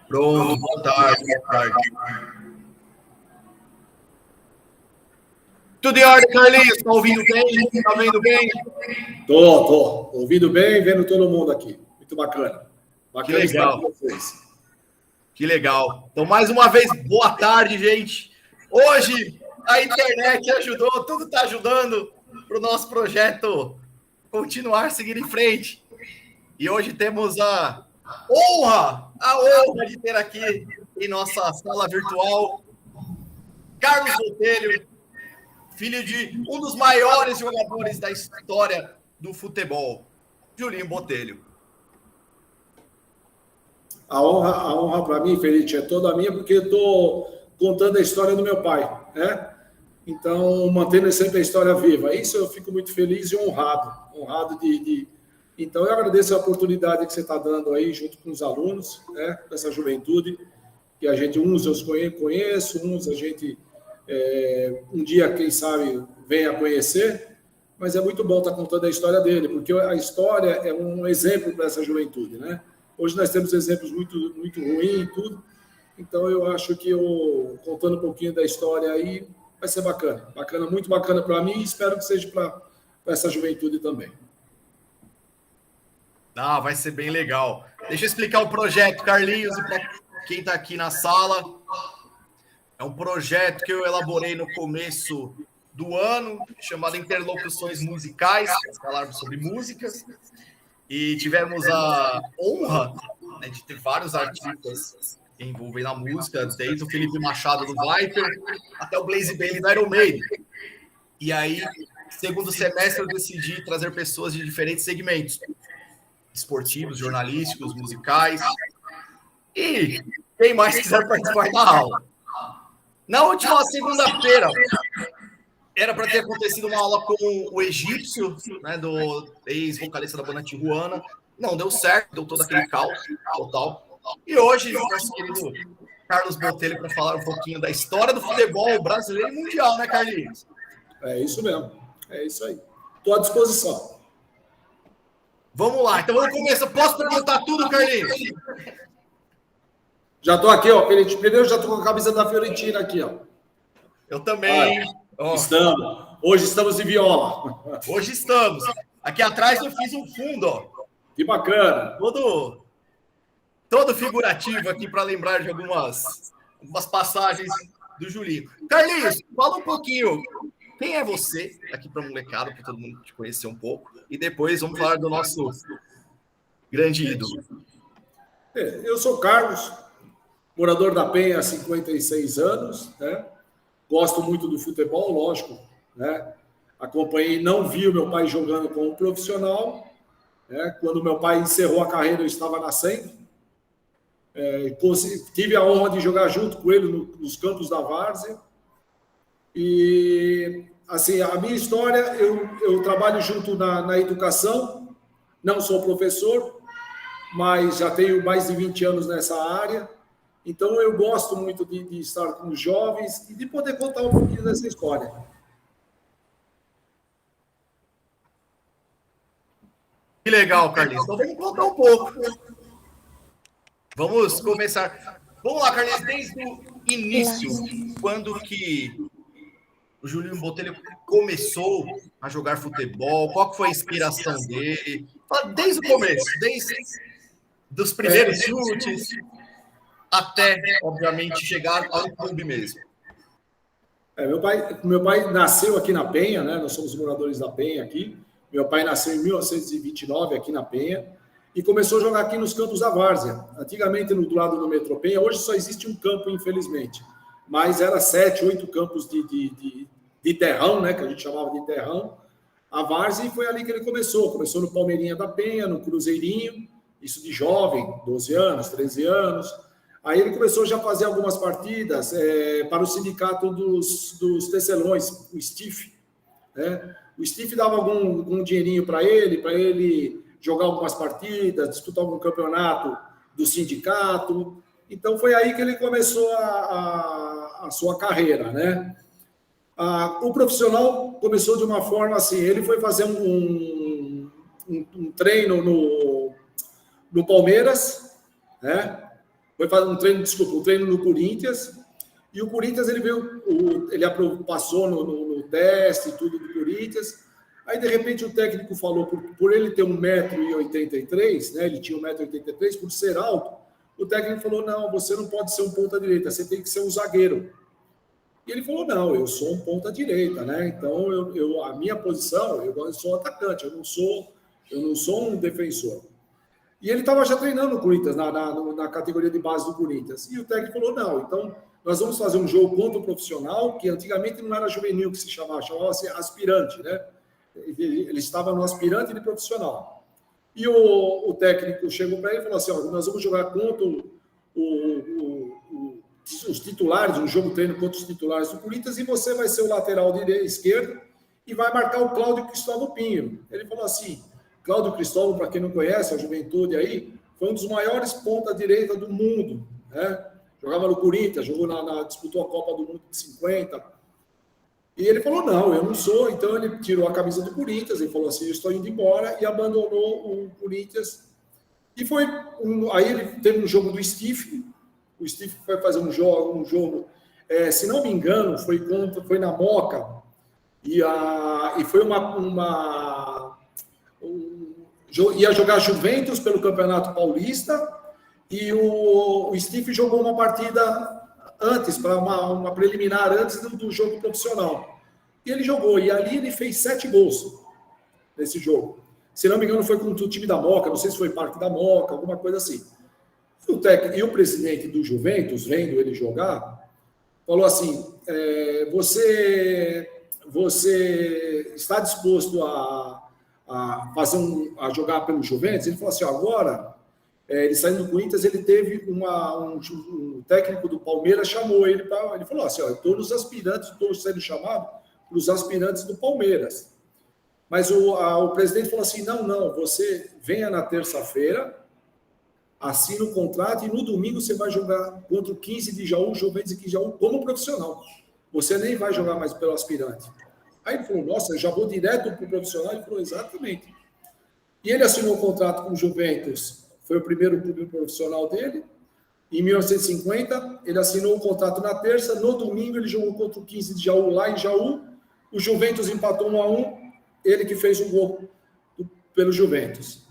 Pronto, boa tarde, boa tarde. Tudo em ordem, Carlinhos? Tá ouvindo bem? Tá vendo bem? Tô ouvindo bem, vendo todo mundo aqui. Muito bacana. Que legal. Que legal. Então, mais uma vez, boa tarde, gente. Hoje, a internet ajudou, tudo está ajudando para o nosso projeto continuar seguindo em frente. E hoje temos a honra de ter aqui em nossa sala virtual Carlos Botelho, filho de um dos maiores jogadores da história do futebol, Julinho Botelho. A honra para mim, Felipe, é toda minha, porque eu estou contando a história do meu pai, né? Então, mantendo sempre a história viva. Isso eu fico muito feliz e honrado de... Então, eu agradeço a oportunidade que você está dando aí, junto com os alunos, né? Com essa juventude, que a gente, uns eu conheço, uns a gente, um dia, quem sabe, venha a conhecer, mas é muito bom estar contando a história dele, porque a história é um exemplo para essa juventude, né? Hoje nós temos exemplos muito, muito ruins e tudo, então eu acho que eu, contando um pouquinho da história aí, vai ser bacana, muito bacana para mim e espero que seja para essa juventude também. Ah, vai ser bem legal. Deixa eu explicar o projeto, Carlinhos, e para quem está aqui na sala. É um projeto que eu elaborei no começo do ano, chamado Interlocuções Musicais, falar sobre músicas. E tivemos a honra, né, de ter vários artistas envolvendo a música, desde o Felipe Machado do Viper até o Blaze Bayley da Iron Maiden. E aí, segundo semestre, eu decidi trazer pessoas de diferentes segmentos, esportivos, jornalísticos, musicais. E quem mais quiser participar da aula. Na última segunda-feira, era para ter acontecido uma aula com o egípcio, né, do ex-vocalista da banda Tijuana. Não deu certo, deu todo aquele caos total. E hoje, nosso querido Carlos Botelho para falar um pouquinho da história do futebol brasileiro e mundial, né, Carlinhos? É isso mesmo, é isso aí. Estou à disposição. Vamos lá, então vamos começar. Posso perguntar tudo, Carlinhos? Já estou aqui, ó, Felipe. Primeiro já estou com a camisa da Fiorentina aqui, ó. Eu também. Estamos. Hoje estamos de viola. Hoje estamos. Aqui atrás eu fiz um fundo, ó. Que bacana. Todo figurativo aqui para lembrar de algumas passagens do Julinho. Carlinhos, fala um pouquinho. Quem é você aqui para molecada, para todo mundo te conhecer um pouco? E depois vamos falar do nosso grande ídolo. Eu sou Carlos, morador da Penha há 56 anos, né? Gosto muito do futebol, lógico, né? Acompanhei, não vi o meu pai jogando como profissional, né? Quando meu pai encerrou a carreira, eu estava nascendo. Tive a honra de jogar junto com ele nos campos da Várzea. E, assim, a minha história, eu trabalho junto na educação, não sou professor, mas já tenho mais de 20 anos nessa área. Então, eu gosto muito de estar com os jovens e de poder contar um pouquinho dessa história. Que legal, Carlinhos. Então, vamos contar um pouco. Vamos começar. Vamos lá, Carlinhos, desde o início, quando que o Julinho Botelho começou a jogar futebol, qual que foi a inspiração dele? Desde o começo, desde os primeiros chutes até, obviamente, chegar ao clube mesmo. Meu pai nasceu aqui na Penha, né? Nós somos moradores da Penha aqui. Meu pai nasceu em 1929 aqui na Penha e começou a jogar aqui nos campos da Várzea. Antigamente, do lado do Metrô Penha, hoje só existe um campo, infelizmente. Mas era 7, 8 campos de terrão, né? Que a gente chamava de terrão. A Várzea, e foi ali que ele começou. Começou no Palmeirinha da Penha, no Cruzeirinho, isso de jovem, 12 anos, 13 anos. Aí ele começou já a fazer algumas partidas para o sindicato dos tecelões, o STIF, né? O STIF dava algum dinheirinho para ele jogar algumas partidas, disputar algum campeonato do sindicato. Então, foi aí que ele começou a sua carreira, né? O profissional começou de uma forma assim, ele foi fazer um treino no Palmeiras, né? Foi fazer um treino no Corinthians, e o Corinthians ele passou no teste, tudo do Corinthians. Aí, de repente, o técnico falou, por ele ter 1,83 m, né? Ele tinha 1,83 m, por ser alto, o técnico falou, não, você não pode ser um ponta-direita, você tem que ser um zagueiro. E ele falou, não, eu sou um ponta-direita, né? Então, a minha posição, eu sou atacante, eu não sou um defensor. E ele estava já treinando no Corinthians, na categoria de base do Corinthians. E o técnico falou, não, então nós vamos fazer um jogo contra o profissional, que antigamente não era juvenil que se chamava-se aspirante, né? Ele estava no aspirante de profissional. E o técnico chegou para ele e falou assim, nós vamos jogar contra os titulares, um jogo treino contra os titulares do Corinthians, e você vai ser o lateral esquerdo e vai marcar o Cláudio Cristóvão Pinho. Ele falou assim, Cláudio Cristóvão, para quem não conhece, a juventude aí, foi um dos maiores ponta-direita do mundo, né? Jogava no Corinthians, disputou a Copa do Mundo de 50. E ele falou, não, eu não sou. Então ele tirou a camisa do Corinthians, ele falou assim, eu estou indo embora, e abandonou o Corinthians. E aí ele teve um jogo do Stiff, o Stiff foi fazer um jogo, se não me engano, foi na Moca, e foi ia jogar Juventus pelo Campeonato Paulista, e o Stiff jogou uma partida antes, para uma preliminar antes do jogo profissional. E ele jogou, e ali ele fez 7 gols nesse jogo. Se não me engano, foi contra o time da Moca, não sei se foi Parque da Moca, alguma coisa assim. E o presidente do Juventus, vendo ele jogar, falou assim, você está disposto a jogar pelo Juventus? Ele falou assim, agora, ele saindo do Corinthians, ele teve um técnico do Palmeiras, chamou ele para... Ele falou assim, eu estou nos aspirantes, estou sendo chamado para os aspirantes do Palmeiras. Mas o presidente falou assim, não, você venha na terça-feira, assina o contrato, e no domingo você vai jogar contra o 15 de Jaú, Juventus e 15 de Jaú, como profissional. Você nem vai jogar mais pelo aspirante. Aí ele falou, nossa, eu já vou direto para o profissional? Ele falou, exatamente. E ele assinou o contrato com o Juventus, foi o primeiro clube profissional dele. Em 1950, ele assinou o contrato na terça, no domingo ele jogou contra o 15 de Jaú, lá em Jaú, o Juventus empatou 1-1, ele que fez um gol pelo Juventus.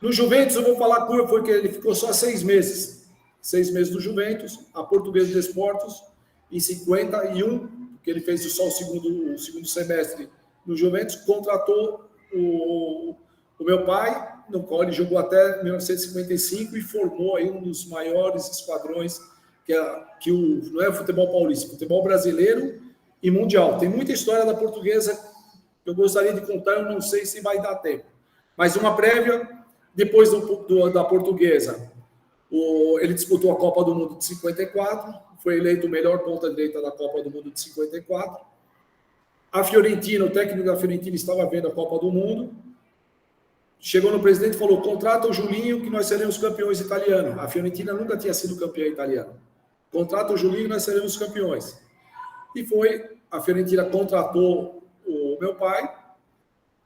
No Juventus, eu vou falar porque ele ficou só 6 meses. 6 meses no Juventus, a Portuguesa de Desportos, em 51, que ele fez só o segundo semestre no Juventus, contratou o meu pai, no qual ele jogou até 1955 e formou aí um dos maiores esquadrões não é o futebol paulista, futebol brasileiro e mundial. Tem muita história da Portuguesa que eu gostaria de contar, eu não sei se vai dar tempo. Mas uma prévia, depois da Portuguesa, ele disputou a Copa do Mundo de 54, foi eleito o melhor ponta-direita da Copa do Mundo de 54. A Fiorentina, o técnico da Fiorentina estava vendo a Copa do Mundo, chegou no presidente e falou, contrata o Julinho que nós seremos campeões italianos. A Fiorentina nunca tinha sido campeã italiana. Contrata o Julinho e nós seremos campeões. E a Fiorentina contratou o meu pai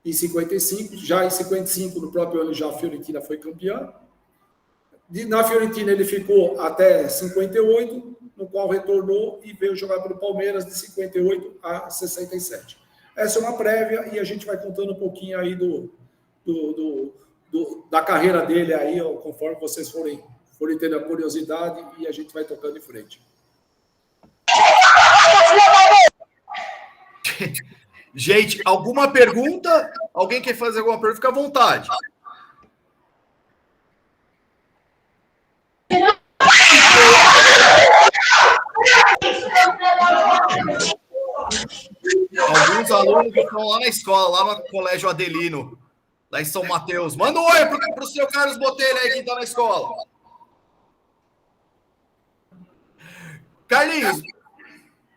em 55, já em 55, no próprio ano, já a Fiorentina foi campeã. Na Fiorentina ele ficou até 58, no qual retornou e veio jogar pelo Palmeiras de 58 a 67. Essa é uma prévia e a gente vai contando um pouquinho aí da carreira dele aí, conforme vocês forem tendo a curiosidade, e a gente vai tocando em frente. Gente, alguma pergunta? Alguém quer fazer alguma pergunta? Fica à vontade. Alguns alunos que estão lá na escola, lá no Colégio Adelino, lá em São Mateus. Manda um oi para o seu Carlos Botelho aí que está na escola. Carlinhos,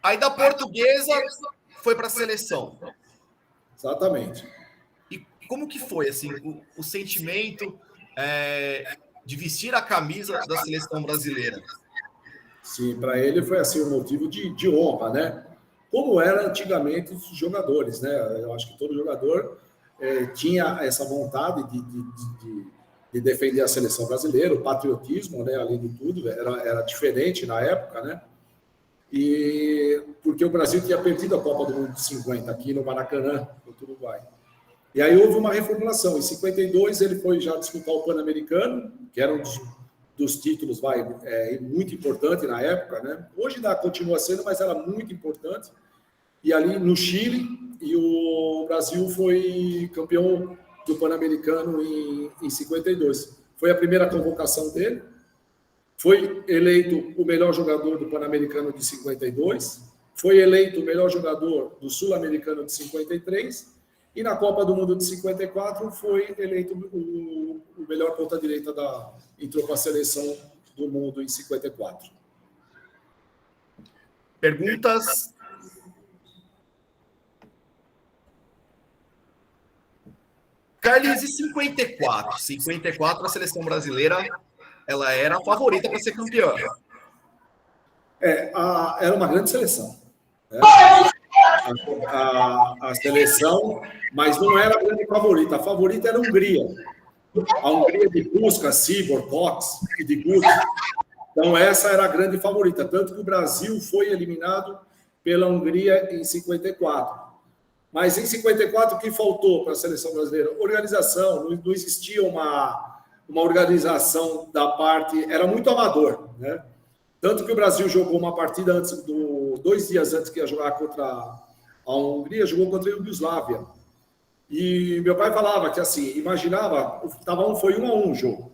aí da Portuguesa foi para a seleção. Exatamente. E como que foi assim, o sentimento de vestir a camisa da seleção brasileira? Sim, para ele foi assim um motivo de honra, né? Como era antigamente os jogadores, né? Eu acho que todo jogador tinha essa vontade de defender a seleção brasileira, o patriotismo, né, além de tudo, era diferente na época, né? E porque o Brasil tinha perdido a Copa do Mundo de 50 aqui no Maracanã, no Uruguai. E aí houve uma reformulação. Em 52 ele foi já disputar o Pan-Americano, que era um dos títulos muito importante na época, né? Hoje ainda continua sendo, mas era muito importante. E ali no Chile, e o Brasil foi campeão do Pan-Americano em 52. Foi a primeira convocação dele. Foi eleito o melhor jogador do Pan-Americano de 52. Foi eleito o melhor jogador do Sul-Americano de 53. E na Copa do Mundo de 54 foi eleito o melhor ponta-direita entrou para a seleção do mundo em 54. Perguntas? Carlinhos, e 54? 54, a seleção brasileira ela era a favorita para ser campeã. Era uma grande seleção. Né? A seleção, mas não era a grande favorita. A favorita era a Hungria. A Hungria de Puskás, Sibor, Cox e de Guti. Então, essa era a grande favorita. Tanto que o Brasil foi eliminado pela Hungria em 54. Mas em 54, o que faltou para a seleção brasileira? Organização. Não existia uma organização da parte... Era muito amador, né? Tanto que o Brasil jogou uma partida antes 2 dias antes que ia jogar contra a Hungria, jogou contra a Iugoslávia. E meu pai falava que, assim, imaginava, foi 1-1 o jogo.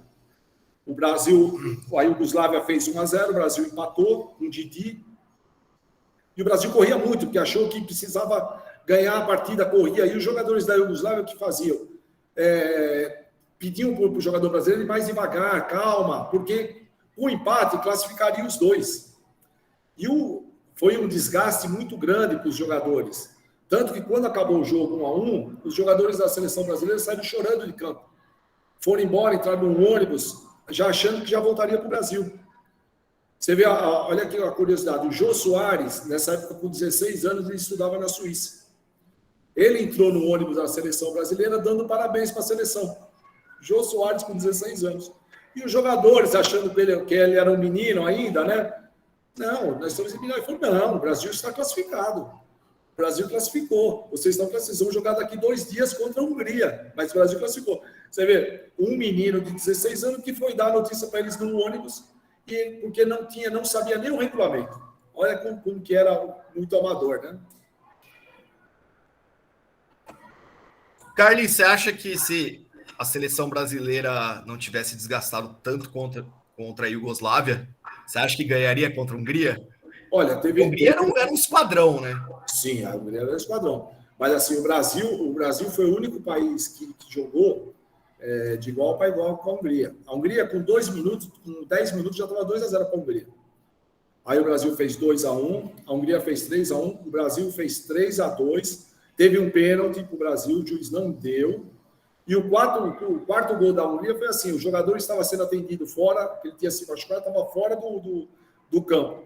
O Brasil, a Iugoslávia fez 1-0, o Brasil empatou com o Didi. E o Brasil corria muito, porque achou que precisava ganhar a partida, corria. E os jogadores da Iugoslávia, o que faziam? Pediam para o jogador brasileiro ir mais devagar, calma, porque o empate classificaria os dois. E foi um desgaste muito grande para os jogadores. Tanto que quando acabou o jogo 1-1, os jogadores da seleção brasileira saíram chorando de campo. Foram embora, entraram num ônibus, já achando que já voltaria para o Brasil. Você vê, olha aqui a curiosidade, o Jô Soares, nessa época com 16 anos, ele estudava na Suíça. Ele entrou no ônibus da seleção brasileira dando parabéns para a seleção. Jô Soares com 16 anos. E os jogadores, achando que ele era um menino ainda, né? Não, nós estamos em menino. Ele falou, não, o Brasil está classificado. O Brasil classificou. Vocês vão jogar daqui 2 dias contra a Hungria. Mas o Brasil classificou. Você vê, um menino de 16 anos que foi dar a notícia para eles no ônibus, porque não sabia nem o regulamento. Olha como que era muito amador, né? Carlinhos, você acha que se a seleção brasileira não tivesse desgastado tanto contra a Iugoslávia, você acha que ganharia contra a Hungria? Olha, a Hungria era um esquadrão, né? Sim, a Hungria era um esquadrão. Mas assim, o Brasil foi o único país que jogou de igual para igual com a Hungria. A Hungria, com 10 minutos, já estava 2-0 para a Hungria. Aí o Brasil fez 2-1, a Hungria fez 3-1, o Brasil fez 3-2, teve um pênalti para o Brasil, o juiz não deu. E o quarto gol da Hungria foi assim, o jogador estava sendo atendido fora, ele tinha se machucado, estava fora do campo.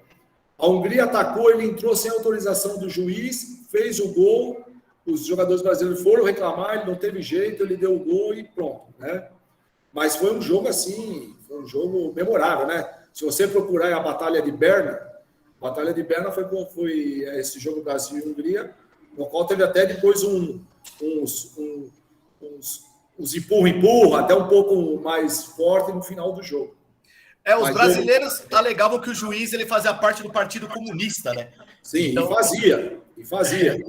A Hungria atacou, ele entrou sem autorização do juiz, fez o gol, os jogadores brasileiros foram reclamar, ele não teve jeito, ele deu o gol e pronto, né? Mas foi um jogo assim, foi um jogo memorável, né? Se você procurar a Batalha de Berna foi esse jogo Brasil e Hungria, no qual teve até depois uns empurra, até um pouco mais forte no final do jogo. Os brasileiros alegavam que o juiz ele fazia parte do Partido Comunista, né? Sim, então... e fazia.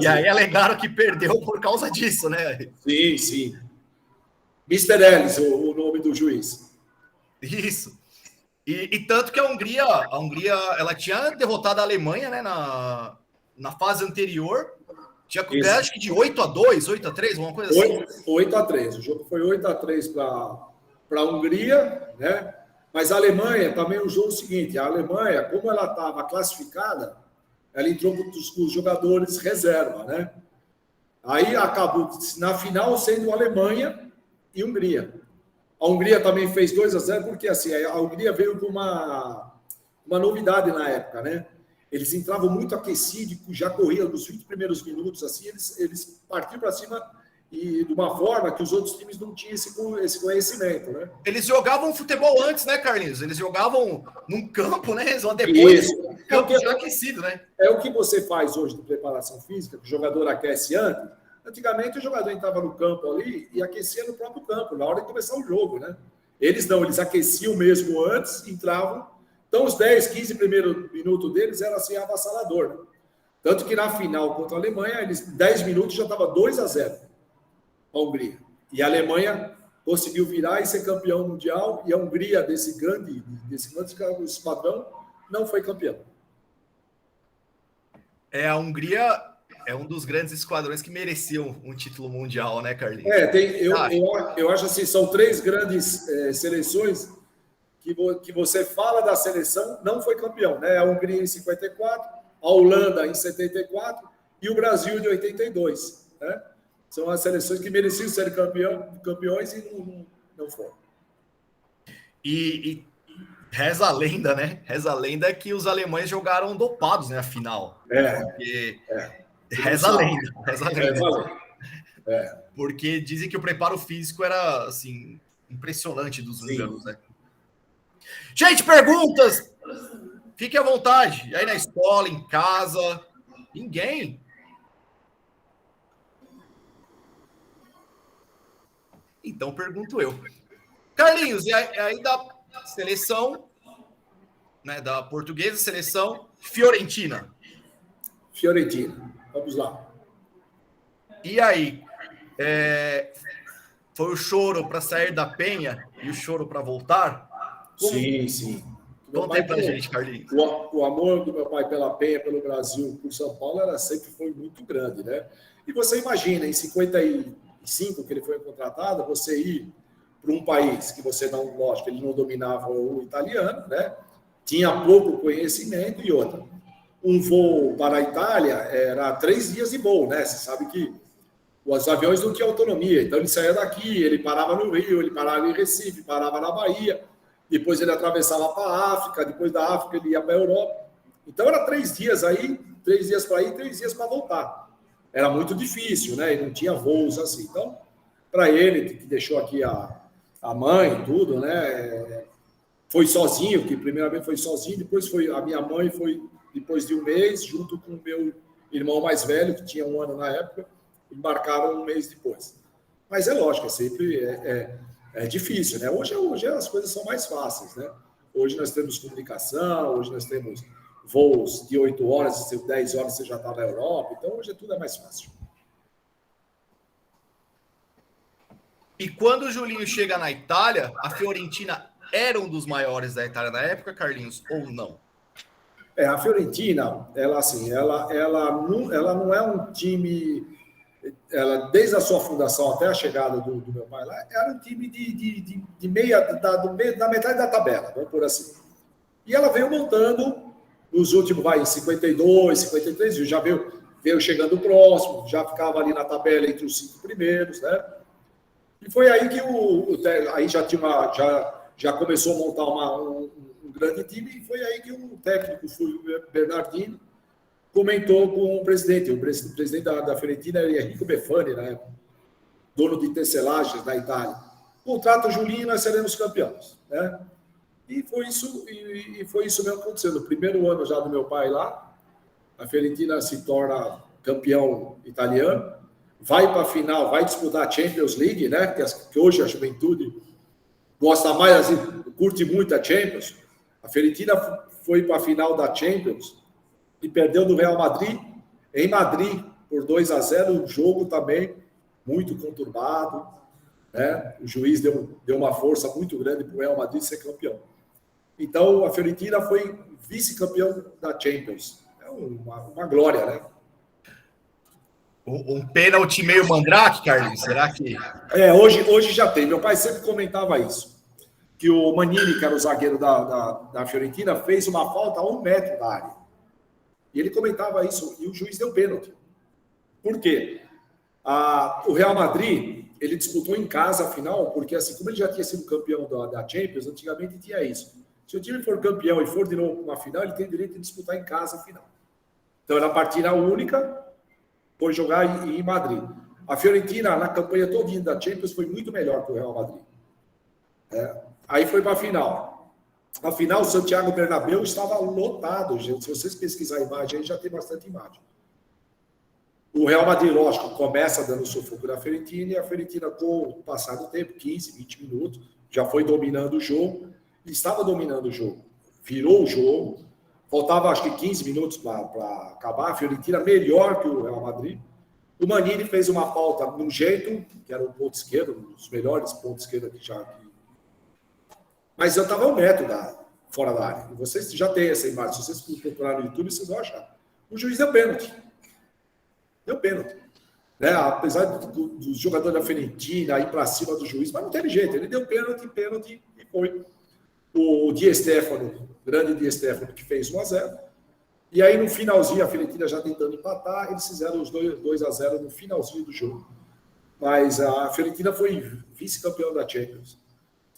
E aí alegaram que perdeu por causa disso, né? Sim. Mr. Ellis, o nome do juiz. Isso. E tanto que a Hungria ela tinha derrotado a Alemanha, né, na fase anterior. Tinha ganhado, acho que de 8-2, 8-3, uma coisa assim. 8-3. O jogo foi 8-3 para a Hungria, né? Mas a Alemanha também usou o seguinte: a Alemanha, como ela estava classificada, ela entrou com os jogadores reserva, né? Aí acabou na final sendo Alemanha e Hungria. A Hungria também fez 2-0, porque assim, a Hungria veio com uma novidade na época, né? Eles entravam muito aquecidos, já corriam nos 20 primeiros minutos, assim, eles partiam para cima e de uma forma que os outros times não tinham esse conhecimento, né? Eles jogavam futebol antes, né, Carlinhos? Eles jogavam num campo, né? Só depois do campo já aquecido, né? É o que você faz hoje de preparação física, que o jogador aquece antes. Antigamente o jogador entrava no campo ali e aquecia no próprio campo, na hora de começar o jogo, né? Eles não, eles aqueciam mesmo antes, entravam. Então os 10, 15 primeiros minutos deles era assim avassalador, né? Tanto que na final contra a Alemanha, eles 10 minutos já estava 2-0 a Hungria. E a Alemanha conseguiu virar e ser campeão mundial, e a Hungria, desse grande esquadrão, não foi campeão. A Hungria é um dos grandes esquadrões que mereciam um título mundial, né, Carlinhos? Eu acho assim, são 3 grandes seleções que você fala da seleção, não foi campeão, né? A Hungria em 54, a Holanda em 74 e o Brasil de 82, né? São as seleções que mereciam ser campeões e não foram. E reza a lenda, né? Reza a lenda que os alemães jogaram dopados, né? A final. Reza a lenda. Porque dizem que o preparo físico era, assim, impressionante dos húngaros, né? Gente, perguntas! Fique à vontade. Aí na escola, em casa. Ninguém. Então pergunto eu. Carlinhos, e aí da seleção, né, da portuguesa, seleção Fiorentina. Vamos lá. E aí? Foi o choro para sair da Penha e o choro para voltar? Sim. Conta aí pra gente, Carlinhos. O amor do meu pai pela Penha, pelo Brasil, por São Paulo, sempre foi muito grande, né? E você imagina, em 55, que ele foi contratado, você ir para um país que você não, lógico, ele não dominava o italiano, né? Tinha pouco conhecimento e outra. Um voo para a Itália era 3 dias de voo, né? Você sabe que os aviões não tinham autonomia, então ele saía daqui, ele parava no Rio, ele parava em Recife, parava na Bahia, depois ele atravessava para a África, depois da África ele ia para a Europa. Então era 3 dias aí, 3 dias para ir, 3 dias para voltar. Era muito difícil, né? E não tinha voos assim. Então, para ele, que deixou aqui a mãe e tudo, né? Foi sozinho, que primeiramente foi sozinho, depois foi a minha mãe, foi depois de um mês, junto com o meu irmão mais velho, que tinha 1 ano na época, embarcaram 1 mês depois. Mas é lógico, sempre é difícil, né? Hoje as coisas são mais fáceis, né? Hoje nós temos comunicação, hoje nós temos voos de 8 horas, 10 horas você já está na Europa, então hoje tudo é mais fácil. E quando o Julinho chega na Itália, a Fiorentina era um dos maiores da Itália na época, Carlinhos, ou não? A Fiorentina, ela não é um time... desde a sua fundação até a chegada do meu pai lá, era um time de meia, da metade da tabela, vamos por assim. E ela veio montando nos últimos, em 52, 53, já veio chegando próximo, já ficava ali na tabela entre os 5 primeiros, né? E foi aí que aí já começou a montar um grande time, e foi aí que o técnico, o Bernardino, comentou com o presidente. O presidente da Fiorentina era Enrico Befani, né? Dono de tecelagens na Itália. Contrata o Julinho e nós seremos campeões, né? E foi isso mesmo que aconteceu. No primeiro ano já do meu pai lá, a Fiorentina se torna campeão italiano, vai para a final, vai disputar a Champions League, né? Que hoje a juventude gosta mais, assim, curte muito a Champions. A Fiorentina foi para a final da Champions e perdeu do Real Madrid, em Madrid, por 2-0, um jogo também muito conturbado, né? O juiz deu uma força muito grande para o Real Madrid ser campeão. Então, a Fiorentina foi vice-campeão da Champions. É uma glória, né? Um pênalti meio mandrake, Carlinhos, será que... Hoje já tem. Meu pai sempre comentava isso, que o Manini, que era o zagueiro da Fiorentina, fez uma falta a 1 metro da área. E ele comentava isso, e o juiz deu pênalti. Por quê? O Real Madrid, ele disputou em casa a final, porque assim, como ele já tinha sido campeão da Champions, antigamente tinha isso. Se o time for campeão e for de novo uma final, ele tem direito de disputar em casa a final. Então era partida única, por jogar em Madrid. A Fiorentina, na campanha todinha da Champions, foi muito melhor que o Real Madrid. Aí foi para a final. A final, o Santiago Bernabéu estava lotado, gente. Se vocês pesquisarem a imagem, aí já tem bastante imagem. O Real Madrid, lógico, começa dando sufoco na Fiorentina, e a Fiorentina, com o passar do tempo, 15, 20 minutos, já foi dominando o jogo, e estava dominando o jogo. Virou o jogo, faltava acho que 15 minutos para acabar, a Fiorentina melhor que o Real Madrid. O Manini fez uma falta num jeito, que era um ponto esquerdo, um dos melhores pontos esquerdos que já... Mas eu estava 1 metro fora da área. E vocês já têm essa imagem. Se vocês procurar no YouTube, vocês vão achar. O juiz deu pênalti. Deu pênalti. Né? Apesar do jogador da Fiorentina ir para cima do juiz, mas não teve jeito. Ele deu pênalti e foi. O Di Stéfano, grande Di Stéfano, que fez 1-0. E aí, no finalzinho, a Fiorentina já tentando empatar, eles fizeram os 2-0 no finalzinho do jogo. Mas a Fiorentina foi vice-campeão da Champions.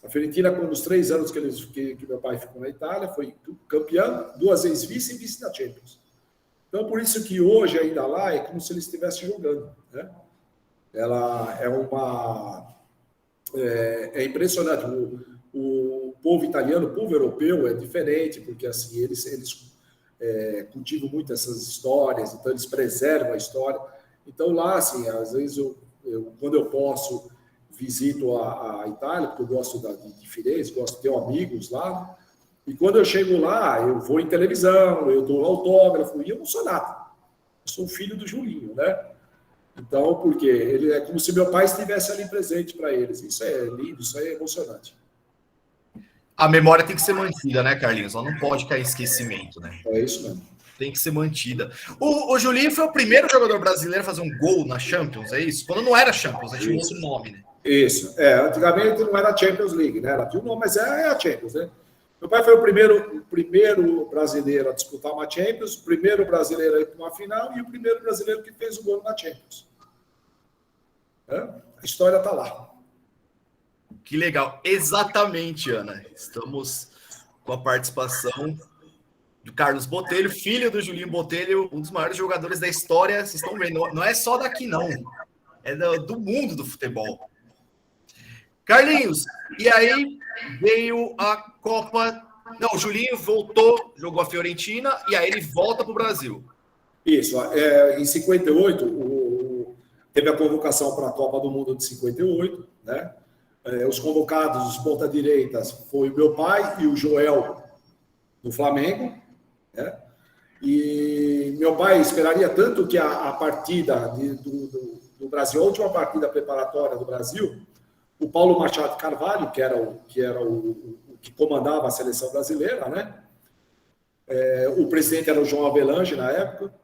A Fiorentina, com os 3 anos que meu pai ficou na Itália, foi campeã, 2 vezes vice e vice da Champions. Então, por isso que hoje, ainda lá, é como se ele estivesse jogando. Né? Ela é uma... É impressionante. O povo italiano, o povo europeu é diferente, porque assim, eles cultivam muito essas histórias, então eles preservam a história. Então, lá, assim, às vezes, quando eu posso... visito a Itália, porque eu gosto de Firenze, gosto de ter amigos lá. E quando eu chego lá, eu vou em televisão, eu dou autógrafo, e eu não sou nada. Eu sou filho do Julinho, né? Então, porque ele é como se meu pai estivesse ali presente para eles. Isso é lindo, isso é emocionante. A memória tem que ser mantida, né, Carlinhos? Ela não pode cair em esquecimento, né? É isso mesmo. Tem que ser mantida. O Julinho foi o primeiro jogador brasileiro a fazer um gol na Champions, é isso? Quando não era Champions, tinha um outro nome, né? Isso. Antigamente não era Champions League, né? Ela tinha um nome, mas é a Champions, né? Meu pai foi o primeiro brasileiro a disputar uma Champions, o primeiro brasileiro a ir para uma final e o primeiro brasileiro que fez o gol na Champions. A história está lá. Que legal. Exatamente, Ana. Estamos com a participação do Carlos Botelho, filho do Julinho Botelho, um dos maiores jogadores da história. Vocês estão vendo, não é só daqui, não. É do mundo do futebol. Carlinhos, e aí veio a Copa... Não, o Julinho voltou, jogou a Fiorentina, e aí ele volta para o Brasil. Isso. Em 58, teve a convocação para a Copa do Mundo de 58, né? Os convocados, os ponta-direitas, foi o meu pai e o Joel, do Flamengo, né? E meu pai esperaria tanto que a partida do Brasil, a última partida preparatória do Brasil, o Paulo Machado Carvalho, que era o que comandava a seleção brasileira, né? O presidente era o João Avelange na época.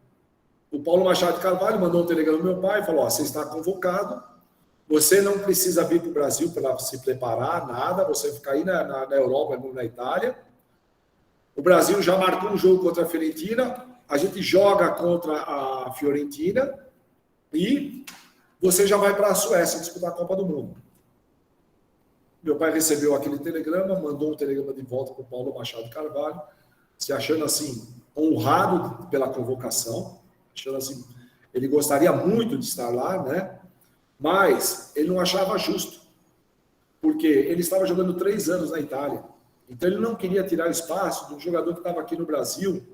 O Paulo Machado Carvalho mandou um telegrama ao meu pai e falou: você está convocado, você não precisa vir para o Brasil para se preparar, nada, você fica aí na Europa, na Itália. O Brasil já marcou um jogo contra a Fiorentina, a gente joga contra a Fiorentina e você já vai para a Suécia disputar a Copa do Mundo. Meu pai recebeu aquele telegrama, mandou um telegrama de volta para o Paulo Machado Carvalho, se achando assim honrado pela convocação, achando assim, ele gostaria muito de estar lá, né? Mas ele não achava justo, porque ele estava jogando 3 anos na Itália, então ele não queria tirar espaço de um jogador que estava aqui no Brasil,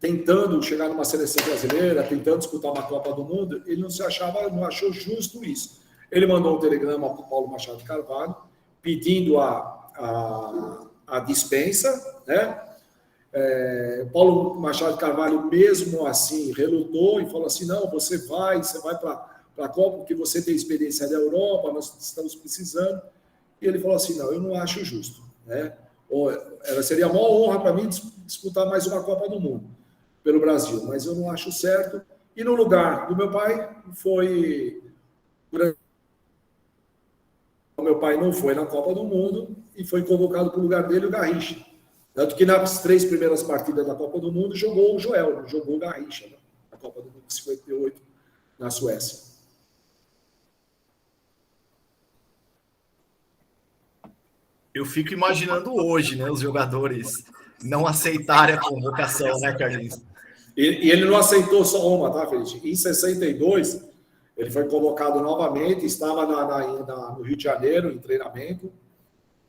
tentando chegar numa seleção brasileira, tentando disputar uma Copa do Mundo. Ele não achou justo isso. Ele mandou um telegrama para o Paulo Machado Carvalho, pedindo a dispensa, né? Paulo Machado Carvalho, mesmo assim, relutou e falou assim: não, você vai para a Copa, porque você tem experiência da Europa, nós estamos precisando. E ele falou assim: não, eu não acho justo, né? Seria a maior honra para mim disputar mais uma Copa do Mundo pelo Brasil, mas eu não acho certo. E no lugar do meu pai foi... O meu pai não foi na Copa do Mundo e foi convocado para o lugar dele o Garrincha. Tanto que nas 3 primeiras partidas da Copa do Mundo jogou o Joel, jogou o Garrincha, né? Na Copa do Mundo de 58, na Suécia. Eu fico imaginando hoje, né, os jogadores não aceitarem a convocação, né, Carlinhos? E ele não aceitou só uma, tá, Felipe? Em 62, Ele foi convocado novamente, estava no Rio de Janeiro, em treinamento.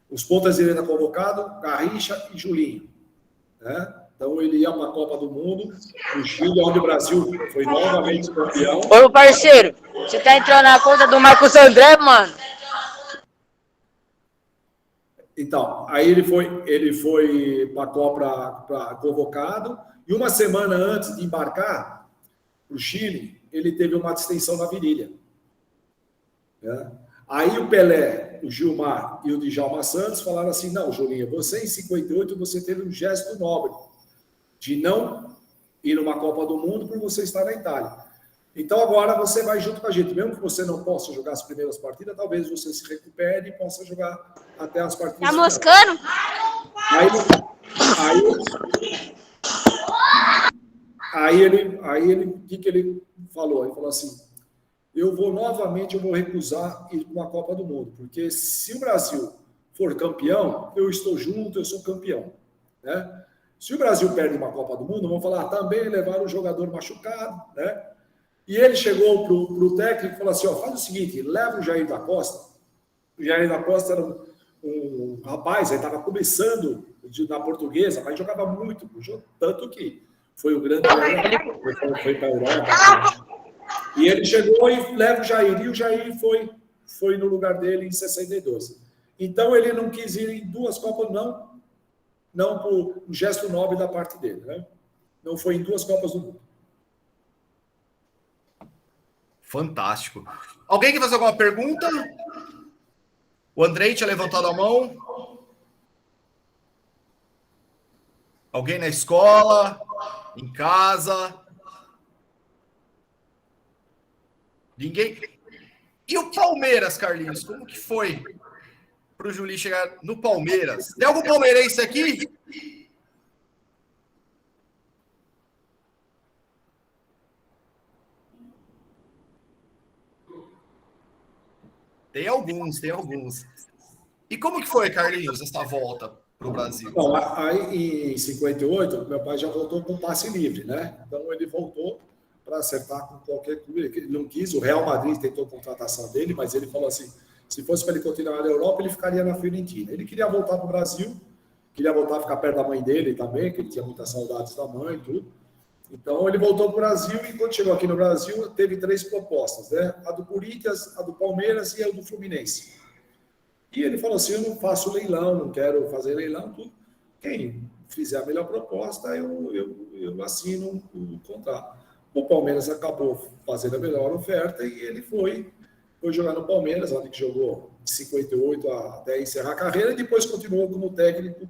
Os pontas de direita convocados, Garrincha e Julinho. Né? Então, ele ia para a Copa do Mundo, no Chile, onde o Brasil foi novamente campeão. Ô, parceiro, você tá entrando na conta do Marcos André, mano? Então, aí ele foi para a Copa convocado, e uma semana antes de embarcar para o Chile, ele teve uma distensão na virilha. Né? Aí o Pelé, o Gilmar e o Djalma Santos falaram assim, não, Julinho, você em 58, você teve um gesto nobre de não ir numa Copa do Mundo por você estar na Itália. Então agora você vai junto com a gente. Mesmo que você não possa jogar as primeiras partidas, talvez você se recupere e possa jogar até as partidas. Tá moscando? Aí ele, o que ele falou? Ele falou assim, eu vou recusar ir para uma Copa do Mundo, porque se o Brasil for campeão, eu estou junto, eu sou campeão. Né? Se o Brasil perde uma Copa do Mundo, vão falar, também levaram um jogador machucado, né? E ele chegou para o técnico e falou assim, ó, faz o seguinte, leva o Jair da Costa. O Jair da Costa era um rapaz, ele estava começando na Portuguesa, mas jogava muito, tanto que foi o grande... foi para a Europa. E ele chegou e leva o Jair, e o Jair foi no lugar dele em 62. Então ele não quis ir em duas Copas, não por um gesto nobre da parte dele, né? Não foi em duas Copas do Mundo. Fantástico. Alguém quer fazer alguma pergunta? O Andrei tinha levantado a mão. Alguém na escola? Em casa? Ninguém? E o Palmeiras, Carlinhos? Como que foi para o Juli chegar no Palmeiras? Tem algum palmeirense aqui? Tem alguns. E como que foi, Carlinhos, essa volta para o Brasil? Bom, aí em 58, meu pai já voltou com passe livre, né? Então ele voltou para acertar com qualquer clube. Ele não quis, o Real Madrid tentou a contratação dele, mas ele falou assim, se fosse para ele continuar na Europa, ele ficaria na Fiorentina. Ele queria voltar para o Brasil, queria voltar a ficar perto da mãe dele também, que ele tinha muitas saudades da mãe e tudo. Então, ele voltou para o Brasil e, quando chegou aqui no Brasil, teve 3 propostas, né? A do Corinthians, a do Palmeiras e a do Fluminense. E ele falou assim, eu não faço leilão, não quero fazer leilão, tudo. Quem fizer a melhor proposta, eu assino o contrato. O Palmeiras acabou fazendo a melhor oferta e ele foi jogar no Palmeiras, onde jogou de 58 até encerrar a carreira, e depois continuou como técnico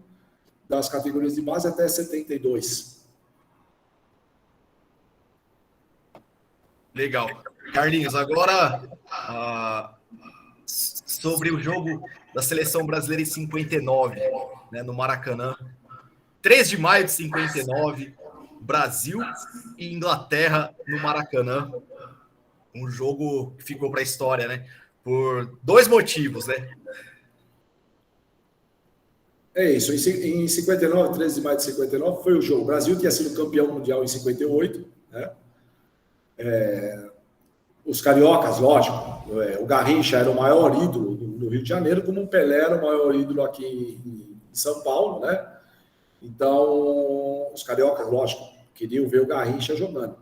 das categorias de base até 72. Legal. Carlinhos, agora sobre o jogo da Seleção Brasileira em 59, né, no Maracanã. 3 de maio de 59, Brasil e Inglaterra no Maracanã. Um jogo que ficou para a história, né? Por 2 motivos, né? É isso. Em 59, 13 de maio de 59, foi o jogo. O Brasil tinha sido campeão mundial em 58, né? Os cariocas, lógico, o Garrincha era o maior ídolo do Rio de Janeiro, como o Pelé era o maior ídolo aqui em São Paulo, né? Então, os cariocas, lógico, queriam ver o Garrincha jogando.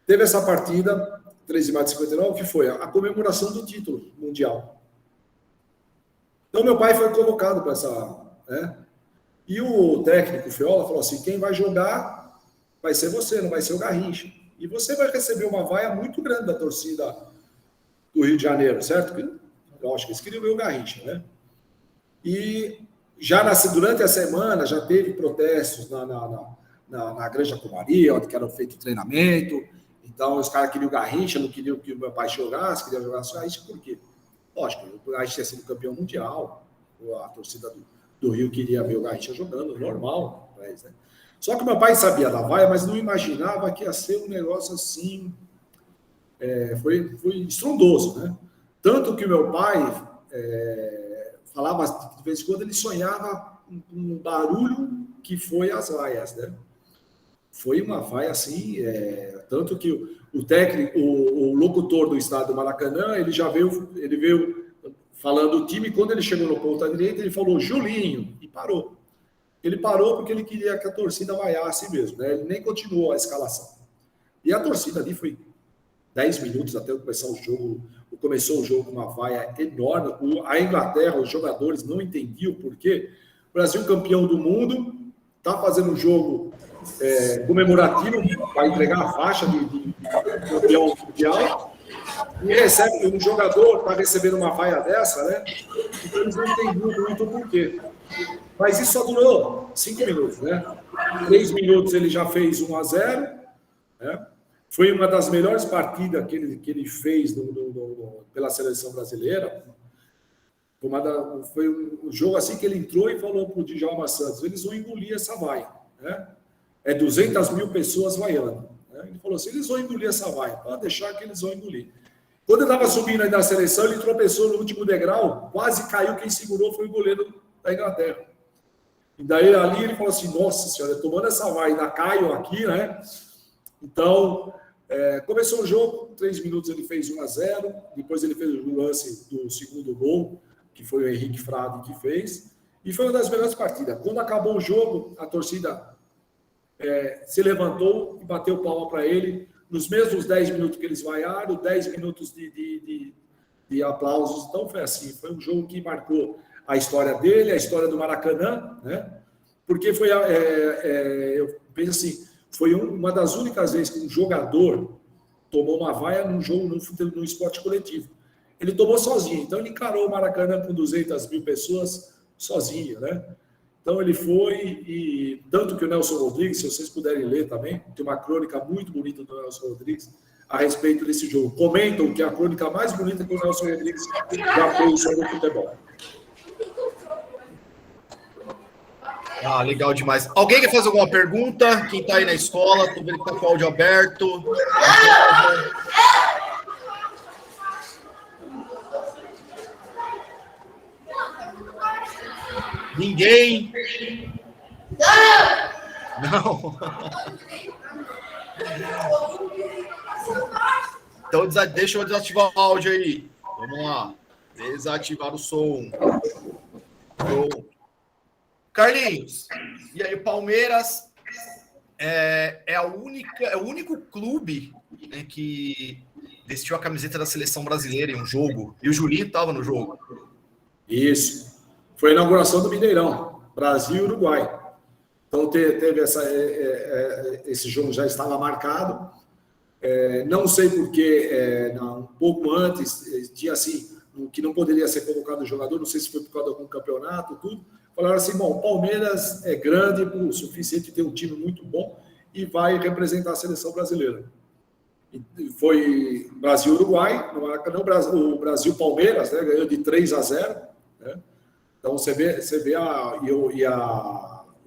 Teve essa partida, 13 de maio de 59, que foi a comemoração do título mundial. Então, meu pai foi convocado para essa... né? E o técnico, o Fiola, falou assim, quem vai jogar vai ser você, não vai ser o Garrincha. E você vai receber uma vaia muito grande da torcida do Rio de Janeiro, certo? Eu acho que eles queriam ver o Garrincha, né? E já durante a semana já teve protestos na Granja Comaria, onde era feito treinamento. Então, os caras queriam o Garrincha, não queriam que o meu pai jogasse, queriam jogar só isso. Por quê? Lógico, o Garrincha tinha sido campeão mundial, a torcida do Rio queria ver o Garrincha jogando, normal para eles, né? Só que meu pai sabia da vaia, mas não imaginava que ia ser um negócio assim. Foi estrondoso, né? Tanto que meu pai falava, de vez em quando, ele sonhava com um barulho que foi as vaias, né? foi uma vaia assim, tanto que o técnico, o locutor do estádio do Maracanã, ele veio falando o time, quando ele chegou no ponta direita, ele falou Julinho, e parou. Ele parou porque ele queria que a torcida vaiasse mesmo, né? Ele nem continuou a escalação. E a torcida ali foi 10 minutos até começar o jogo, começou o jogo com uma vaia enorme. A Inglaterra, os jogadores não entendiam por quê. O Brasil, campeão do mundo, está fazendo um jogo comemorativo para entregar a faixa de campeão mundial, e recebe um jogador para receber uma vaia dessa, né? Então eles não entendiam muito por quê. Mas isso só durou 5 minutos, né? 3 minutos ele já fez 1-0, né? Foi uma das melhores partidas que ele fez pela seleção brasileira. Foi um jogo assim que ele entrou e falou para o Djalma Santos: eles vão engolir essa vaia, né? 200 mil pessoas vaiando, né? Ele falou assim: eles vão engolir essa vaia, pode deixar que eles vão engolir. Quando ele estava subindo aí na seleção, ele tropeçou no último degrau, quase caiu, quem segurou foi o goleiro da Inglaterra. E daí ali ele falou assim: nossa senhora, tomando essa vaia, ainda caio aqui, né? Então, começou o jogo, 3 minutos ele fez 1-0, depois ele fez o lance do segundo gol, que foi o Henrique Frade que fez, e foi uma das melhores partidas. Quando acabou o jogo, a torcida se levantou e bateu palma para ele, nos mesmos 10 minutos que eles vaiaram, 10 minutos de aplausos. Então foi assim, foi um jogo que marcou a história dele, a história do Maracanã, né? Porque foi, eu penso assim, foi uma das únicas vezes que um jogador tomou uma vaia num jogo, num esporte coletivo. Ele tomou sozinho, então ele encarou o Maracanã com 200 mil pessoas sozinho, né? Então ele foi, e tanto que o Nelson Rodrigues, se vocês puderem ler também, tem uma crônica muito bonita do Nelson Rodrigues a respeito desse jogo. Comentam que é a crônica mais bonita que o Nelson Rodrigues já fez sobre o futebol. Ah, legal demais. Alguém quer fazer alguma pergunta? Quem está aí na escola? Estou vendo que está com o áudio aberto. Ninguém? Não. Então deixa eu desativar o áudio aí. Vamos lá. Desativar o som. Carlinhos, e aí o Palmeiras é o único clube, né, que vestiu a camiseta da seleção brasileira em um jogo, e o Julinho estava no jogo. Isso. Foi a inauguração do Mineirão, Brasil e Uruguai. Então teve esse jogo já estava marcado. Não sei porque, um pouco antes, tinha assim, que não poderia ser convocado o jogador, não sei se foi por causa de algum campeonato, tudo. Falaram assim: bom, o Palmeiras é grande, o suficiente, tem um time muito bom e vai representar a seleção brasileira. E foi Brasil-Uruguai, o Brasil-Palmeiras, né, ganhou de 3-0, né? Então você vê a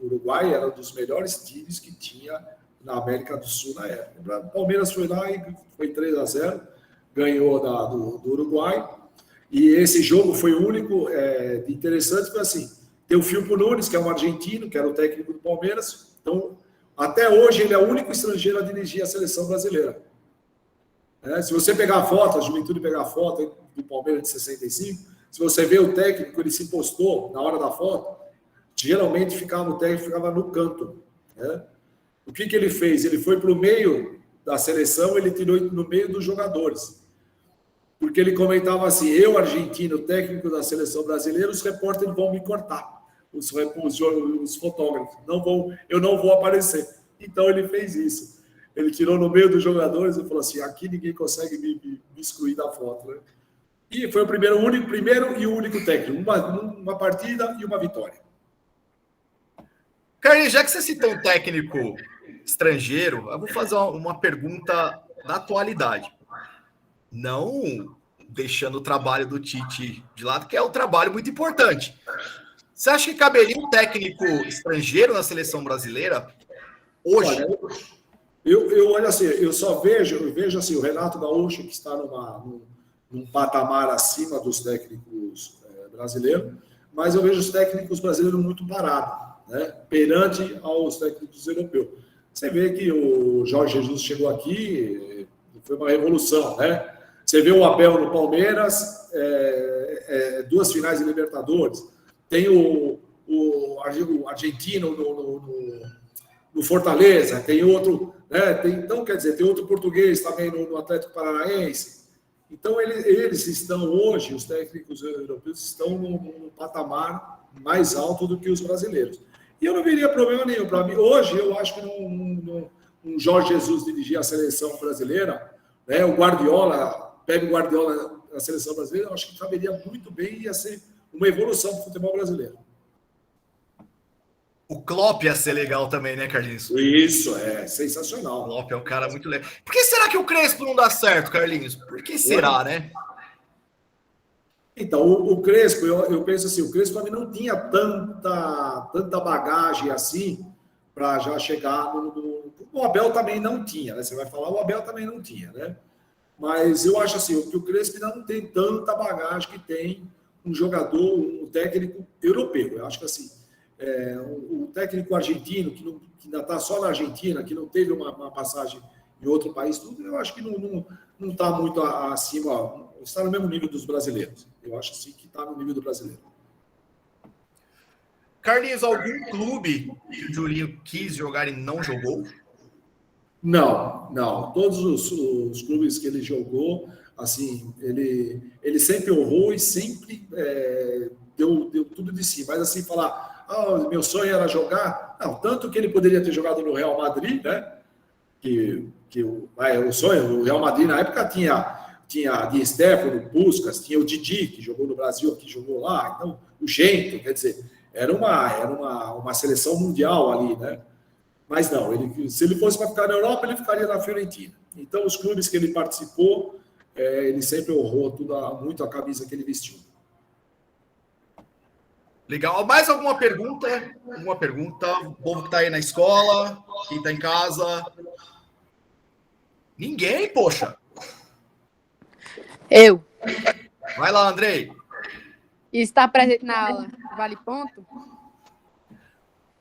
Uruguai era um dos melhores times que tinha na América do Sul na época. O Palmeiras foi lá e foi 3-0, ganhou do Uruguai. E esse jogo foi o único interessante, foi assim: tem o Filpo Nunes, que é um argentino, que era o técnico do Palmeiras. Então, até hoje, ele é o único estrangeiro a dirigir a seleção brasileira. Se você pegar a foto, a Juventude pegar a foto do Palmeiras de 65, se você vê o técnico, ele se postou na hora da foto, geralmente o técnico ficava no canto, né? O que ele fez? Ele foi para o meio da seleção, ele tirou no meio dos jogadores. Porque ele comentava assim: eu, argentino, técnico da seleção brasileira, os repórteres vão me cortar. Os fotógrafos, eu não vou aparecer. Então ele fez isso. Ele tirou no meio dos jogadores e falou assim: aqui ninguém consegue me excluir da foto, né? E foi o primeiro e único técnico. Uma partida e uma vitória. Carlinhos, já que você citou um técnico estrangeiro, eu vou fazer uma pergunta da atualidade. Não deixando o trabalho do Tite de lado, que é um trabalho muito importante. Você acha que caberia um técnico estrangeiro na seleção brasileira hoje? Olha, eu olho assim, eu vejo assim, o Renato Gaúcho, que está num patamar acima dos técnicos brasileiros, mas eu vejo os técnicos brasileiros muito parados, né, perante aos técnicos europeus. Você vê que o Jorge Jesus chegou aqui, foi uma revolução, né? Você vê o Abel no Palmeiras, 2 finais de Libertadores. Tem o argentino no Fortaleza, tem outro, né? Então, quer dizer, tem outro português também no Atlético Paranaense. Então, eles estão hoje, os técnicos europeus estão num patamar mais alto do que os brasileiros. E eu não veria problema nenhum. Para mim, hoje, eu acho que um Jorge Jesus dirigir a seleção brasileira, né? O Guardiola, pega o Guardiola na seleção brasileira, eu acho que caberia muito bem e ia ser uma evolução do futebol brasileiro. O Klopp ia ser legal também, né, Carlinhos? Isso, é sensacional. O Klopp é um cara muito legal. Por que será que o Crespo não dá certo, Carlinhos? Por que será, né? Então, o Crespo, eu penso assim, o Crespo para mim não tinha tanta bagagem assim para já chegar no... O Abel também não tinha, né? Você vai falar, o Abel também não tinha, né? Mas eu acho assim, que o Crespo ainda não tem tanta bagagem que tem um jogador, um técnico europeu. Eu acho que assim, o técnico argentino, que ainda está só na Argentina, que não teve uma passagem em outro país, tudo, eu acho que não está muito acima, está no mesmo nível dos brasileiros. Eu acho assim que está no nível do brasileiro. Carlinhos, algum clube que o Julinho quis jogar e não jogou? Não. Todos os clubes que ele jogou, assim, ele sempre honrou e sempre deu tudo de si. Mas assim, falar, meu sonho era jogar, não, tanto que ele poderia ter jogado no Real Madrid, né? O sonho, o Real Madrid na época tinha Di Stéfano, Puskás, tinha o Didi, que jogou no Brasil, que jogou lá, então o Gento, quer dizer, era uma seleção mundial ali, né? Mas não, se ele fosse para ficar na Europa, ele ficaria na Fiorentina. Então, os clubes que ele participou, ele sempre honrou muito a camisa que ele vestiu. Legal. Mais alguma pergunta? Alguma pergunta? O povo que está aí na escola, quem está em casa? Ninguém, poxa. Eu. Vai lá, Andrei. Está presente na aula vale ponto?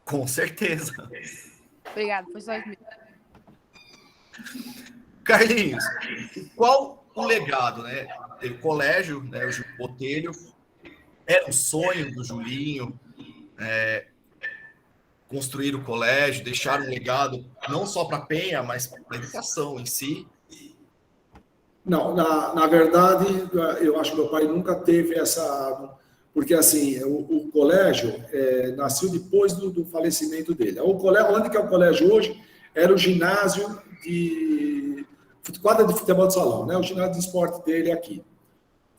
Com certeza. Obrigado, foi só isso mesmo. Carlinhos, qual o legado, né? Teve colégio, né? O Botelho. Era um sonho do Julinho construir o colégio, deixar um legado não só para a Penha, mas para a educação em si. Não, na verdade, eu acho que meu pai nunca teve essa... Porque, assim, o colégio nasceu depois do falecimento dele. Onde que é o colégio hoje? Era o ginásio de... quadra de futebol de salão, né? O ginásio de esporte dele aqui.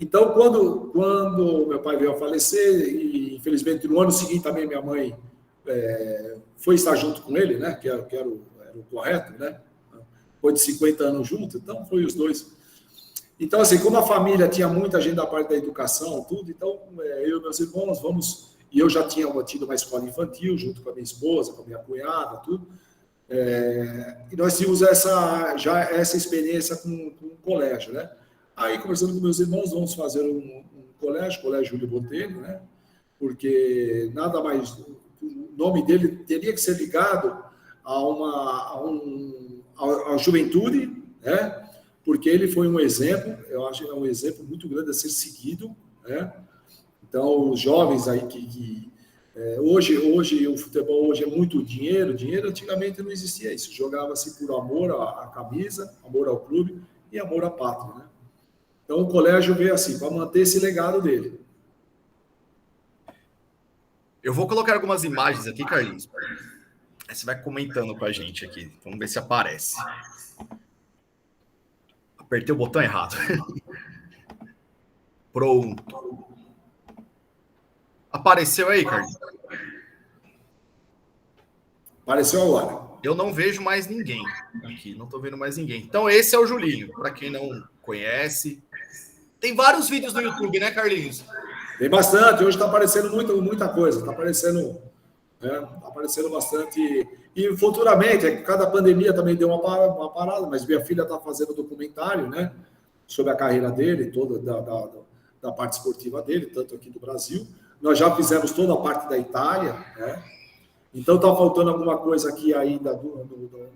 Então, quando meu pai veio a falecer, e infelizmente no ano seguinte também minha mãe foi estar junto com ele, né? Que era o correto, né? Foi de 50 anos junto, então foi os dois. Então, assim, como a família tinha muita gente da parte da educação, tudo, então eu e meus irmãos vamos... E eu já tinha tido uma escola infantil, junto com a minha esposa, com a minha cunhada, tudo. E nós tínhamos essa experiência com o colégio, né? Aí, conversando com meus irmãos, vamos fazer um colégio Júlio Botelho, né? Porque nada mais... O nome dele teria que ser ligado à juventude, né? Porque ele foi um exemplo, eu acho que é um exemplo muito grande a ser seguido, né? Então, os jovens aí hoje o futebol hoje é muito dinheiro, antigamente não existia isso, jogava-se por amor à camisa, amor ao clube e amor à pátria, né? Então, o colégio veio assim, para manter esse legado dele. Eu vou colocar algumas imagens aqui, Carlinhos. Aí você vai comentando com a gente aqui, vamos ver se aparece. Apertei o botão errado. Pronto. Apareceu aí, Carlinhos? Apareceu agora. Eu não vejo mais ninguém aqui, não estou vendo mais ninguém. Então, esse é o Julinho, para quem não conhece. Tem vários vídeos no YouTube, né, Carlinhos? Tem bastante. Hoje está aparecendo muita coisa. Está aparecendo bastante. E futuramente, cada pandemia também deu uma parada, mas minha filha está fazendo documentário, né, sobre a carreira dele, toda da parte esportiva dele, tanto aqui do Brasil. Nós já fizemos toda a parte da Itália, né? Então está faltando alguma coisa aqui ainda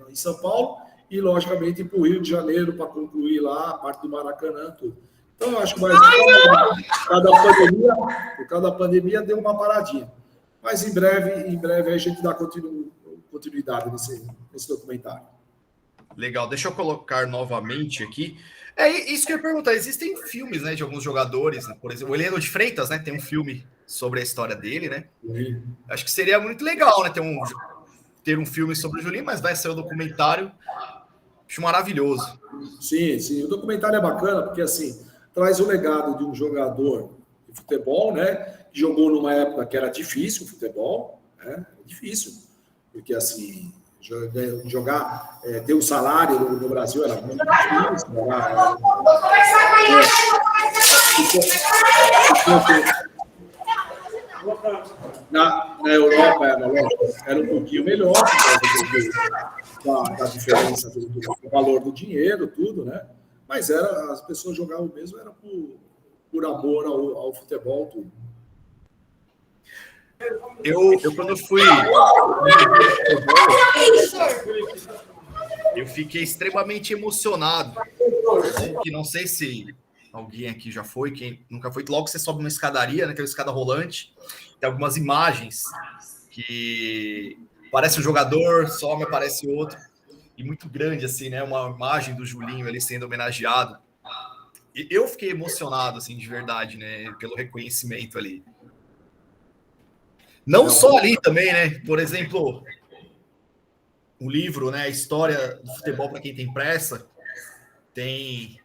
em São Paulo e, logicamente, para o Rio de Janeiro, para concluir lá a parte do Maracanã, tudo. Então, eu acho que por causa da pandemia deu uma paradinha. Mas em breve a gente dá continuidade nesse documentário. Legal, deixa eu colocar novamente aqui. É isso que eu ia perguntar. Existem filmes, né, de alguns jogadores, né? Por exemplo, o Heleno de Freitas, né, tem um filme sobre a história dele, né? Sim. Acho que seria muito legal, né, ter um filme sobre o Julinho, mas vai ser um documentário. Acho maravilhoso. Sim, o documentário é bacana porque assim traz o legado de um jogador de futebol, né? Que jogou numa época que era difícil o futebol, né? Difícil, porque assim jogar, ter um salário no Brasil era muito difícil. Na Europa era um pouquinho melhor, por causa da diferença do valor do dinheiro, tudo, né? Mas as pessoas jogavam mesmo era por amor ao futebol, tudo. Eu quando eu fui, eu fiquei extremamente emocionado. Que não sei se alguém aqui já foi, quem nunca foi. Logo você sobe uma escadaria, né? Tem uma escada rolante. Tem algumas imagens que parece um jogador, some, aparece outro. E muito grande, assim, né? Uma imagem do Julinho ali sendo homenageado. E eu fiquei emocionado, assim, de verdade, né? Pelo reconhecimento ali. Não só ali também, né? Por exemplo, o livro, né? A história do futebol para quem tem pressa, tem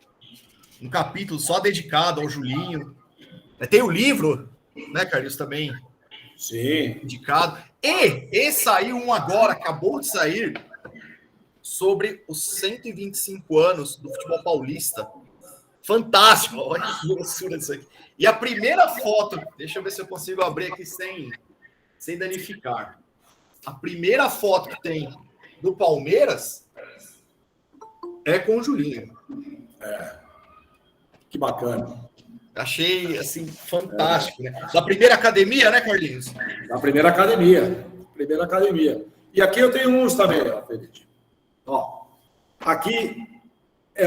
um capítulo só dedicado ao Julinho. Tem o livro, né, Carlos, também. Sim. Indicado. E saiu um agora, acabou de sair, sobre os 125 anos do futebol paulista. Fantástico! Olha que grossura isso aqui. E a primeira foto, deixa eu ver se eu consigo abrir aqui sem danificar. A primeira foto que tem do Palmeiras é com o Julinho. Que bacana. Achei, assim, fantástico, né? Da primeira academia, né, Carlinhos? Da primeira academia. E aqui eu tenho uns também, ó, Felipe. Ó, aqui é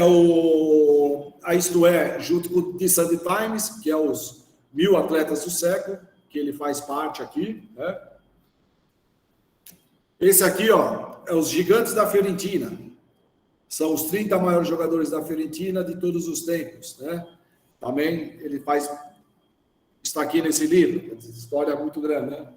a Isto É, junto com o The Sunday Times, que é os 1000 atletas do século, que ele faz parte aqui, né? Esse aqui, ó, é os gigantes da Fiorentina. São os 30 maiores jogadores da Fiorentina de todos os tempos, né? Também ele está aqui nesse livro, história muito grande, né?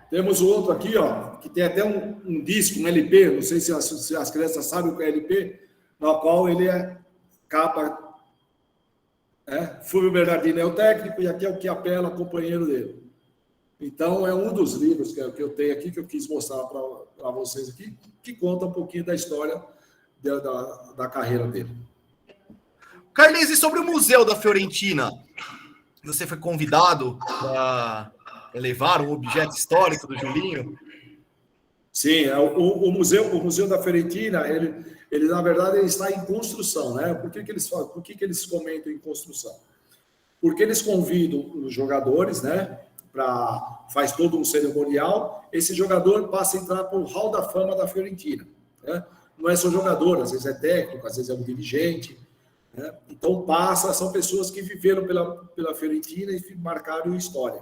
Temos o outro aqui, ó, que tem até um disco, um LP, não sei se as crianças sabem o que é LP, na qual ele é capa, Fúvio Bernardino é o técnico e aqui é o que apela, companheiro dele. Então, é um dos livros que eu tenho aqui, que eu quis mostrar para vocês aqui, que conta um pouquinho da história da carreira dele. Carlinhos, e sobre o Museu da Fiorentina? Você foi convidado para levar um objeto histórico do Julinho? Sim, o museu da Fiorentina, ele na verdade ele está em construção, né? Por que eles comentam em construção? Porque eles convidam os jogadores, né? Faz todo um cerimonial, esse jogador passa a entrar para o Hall da Fama da Fiorentina, né? Não é só jogador, às vezes é técnico, às vezes é um dirigente, né? Então são pessoas que viveram pela Fiorentina e marcaram história.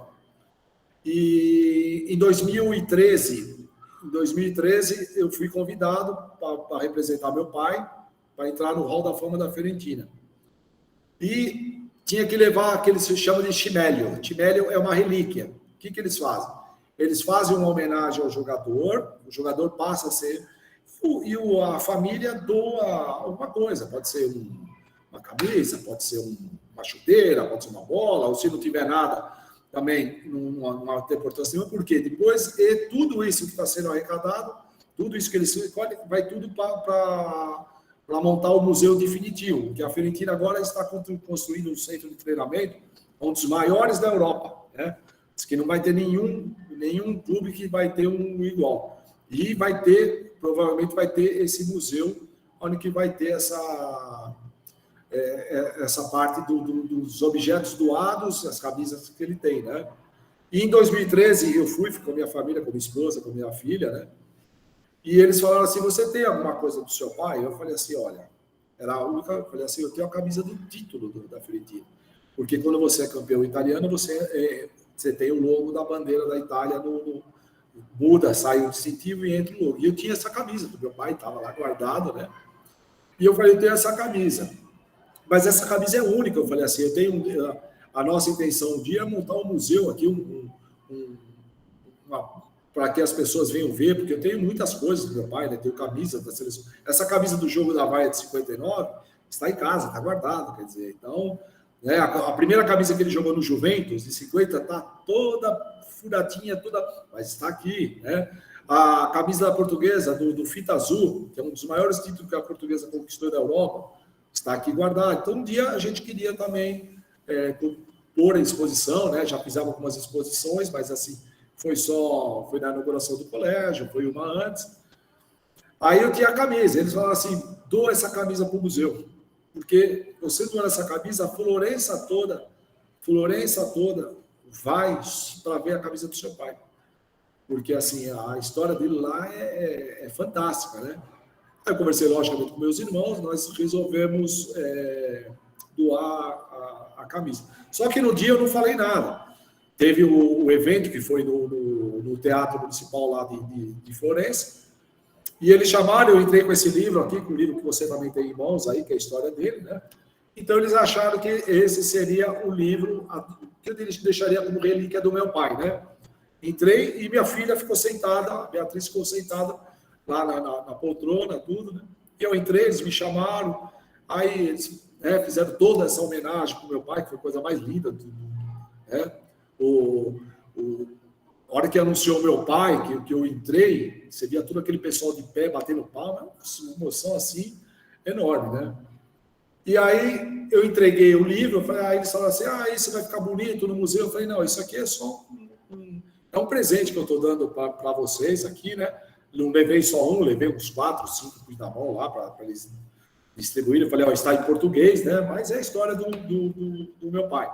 E em 2013 eu fui convidado para representar meu pai, para entrar no Hall da Fama da Fiorentina. E tinha que levar aquele que se chama de chimelio. Chimelio é uma relíquia. O que eles fazem? Eles fazem uma homenagem ao jogador, o jogador passa a ser, e a família doa alguma coisa, pode ser uma camisa, pode ser uma chuteira, pode ser uma bola, ou se não tiver nada, também não tem importância nenhuma, porque depois tudo isso que está sendo arrecadado, tudo isso que eles escolhem, vai tudo para montar o museu definitivo, porque a Fiorentina agora está construindo um centro de treinamento, um dos maiores da Europa, né? Diz que não vai ter nenhum clube que vai ter um igual. E provavelmente vai ter esse museu, onde que vai ter essa parte dos objetos doados, as camisas que ele tem, né? E em 2013 eu fui com a minha família, com a minha esposa, com a minha filha, né? E eles falaram assim, você tem alguma coisa do seu pai? Eu falei assim, olha, era a única, eu falei assim, eu tenho a camisa do título da Fiorentina. Porque quando você é campeão italiano, você tem o logo da bandeira da Itália muda, sai o distintivo e entra o logo. E eu tinha essa camisa do meu pai, estava lá guardada, né? E eu falei, eu tenho essa camisa. Mas essa camisa é única. Eu falei assim, a nossa intenção um dia é montar um museu aqui, para que as pessoas venham ver, porque eu tenho muitas coisas do meu pai, né? Tenho camisa da seleção. Essa camisa do jogo da Vaia de 59 está em casa, está guardada, quer dizer. Então, né, a primeira camisa que ele jogou no Juventus, de 50, está toda furadinha, mas está aqui, né? A camisa da Portuguesa, do Fita Azul, que é um dos maiores títulos que a Portuguesa conquistou na Europa, está aqui guardado. Então, um dia a gente queria também pôr a exposição, né? Já fizemos algumas exposições, mas assim, foi na inauguração do colégio, foi uma antes. Aí eu tinha a camisa, eles falaram assim, dou essa camisa para o museu, porque você doando essa camisa, a Florença toda vai para ver a camisa do seu pai. Porque, assim, a história dele lá é fantástica, né? Aí eu conversei, logicamente, com meus irmãos, nós resolvemos doar a camisa. Só que no dia eu não falei nada. Teve o evento que foi no Teatro Municipal lá de Florença, e eles chamaram, eu entrei com esse livro aqui, com o livro que você também tem em mãos aí, que é a história dele, né? Então, eles acharam que esse seria o livro que eu deixaria como relíquia do meu pai, né? Entrei e minha filha ficou sentada, a Beatriz ficou sentada lá na poltrona, tudo, né? E eu entrei, eles me chamaram, aí eles fizeram toda essa homenagem para o meu pai, que foi a coisa mais linda do mundo, né? A hora que anunciou meu pai, que eu entrei, você via todo aquele pessoal de pé, batendo palma, uma emoção assim, enorme, né? E aí eu entreguei o livro, aí eles falaram assim, isso vai ficar bonito no museu. Eu falei, não, isso aqui é só um presente que eu estou dando para vocês aqui, né? Não levei só um, levei uns 4, 5 na mão lá para eles distribuírem. Eu falei, está em português, né? Mas é a história do meu pai.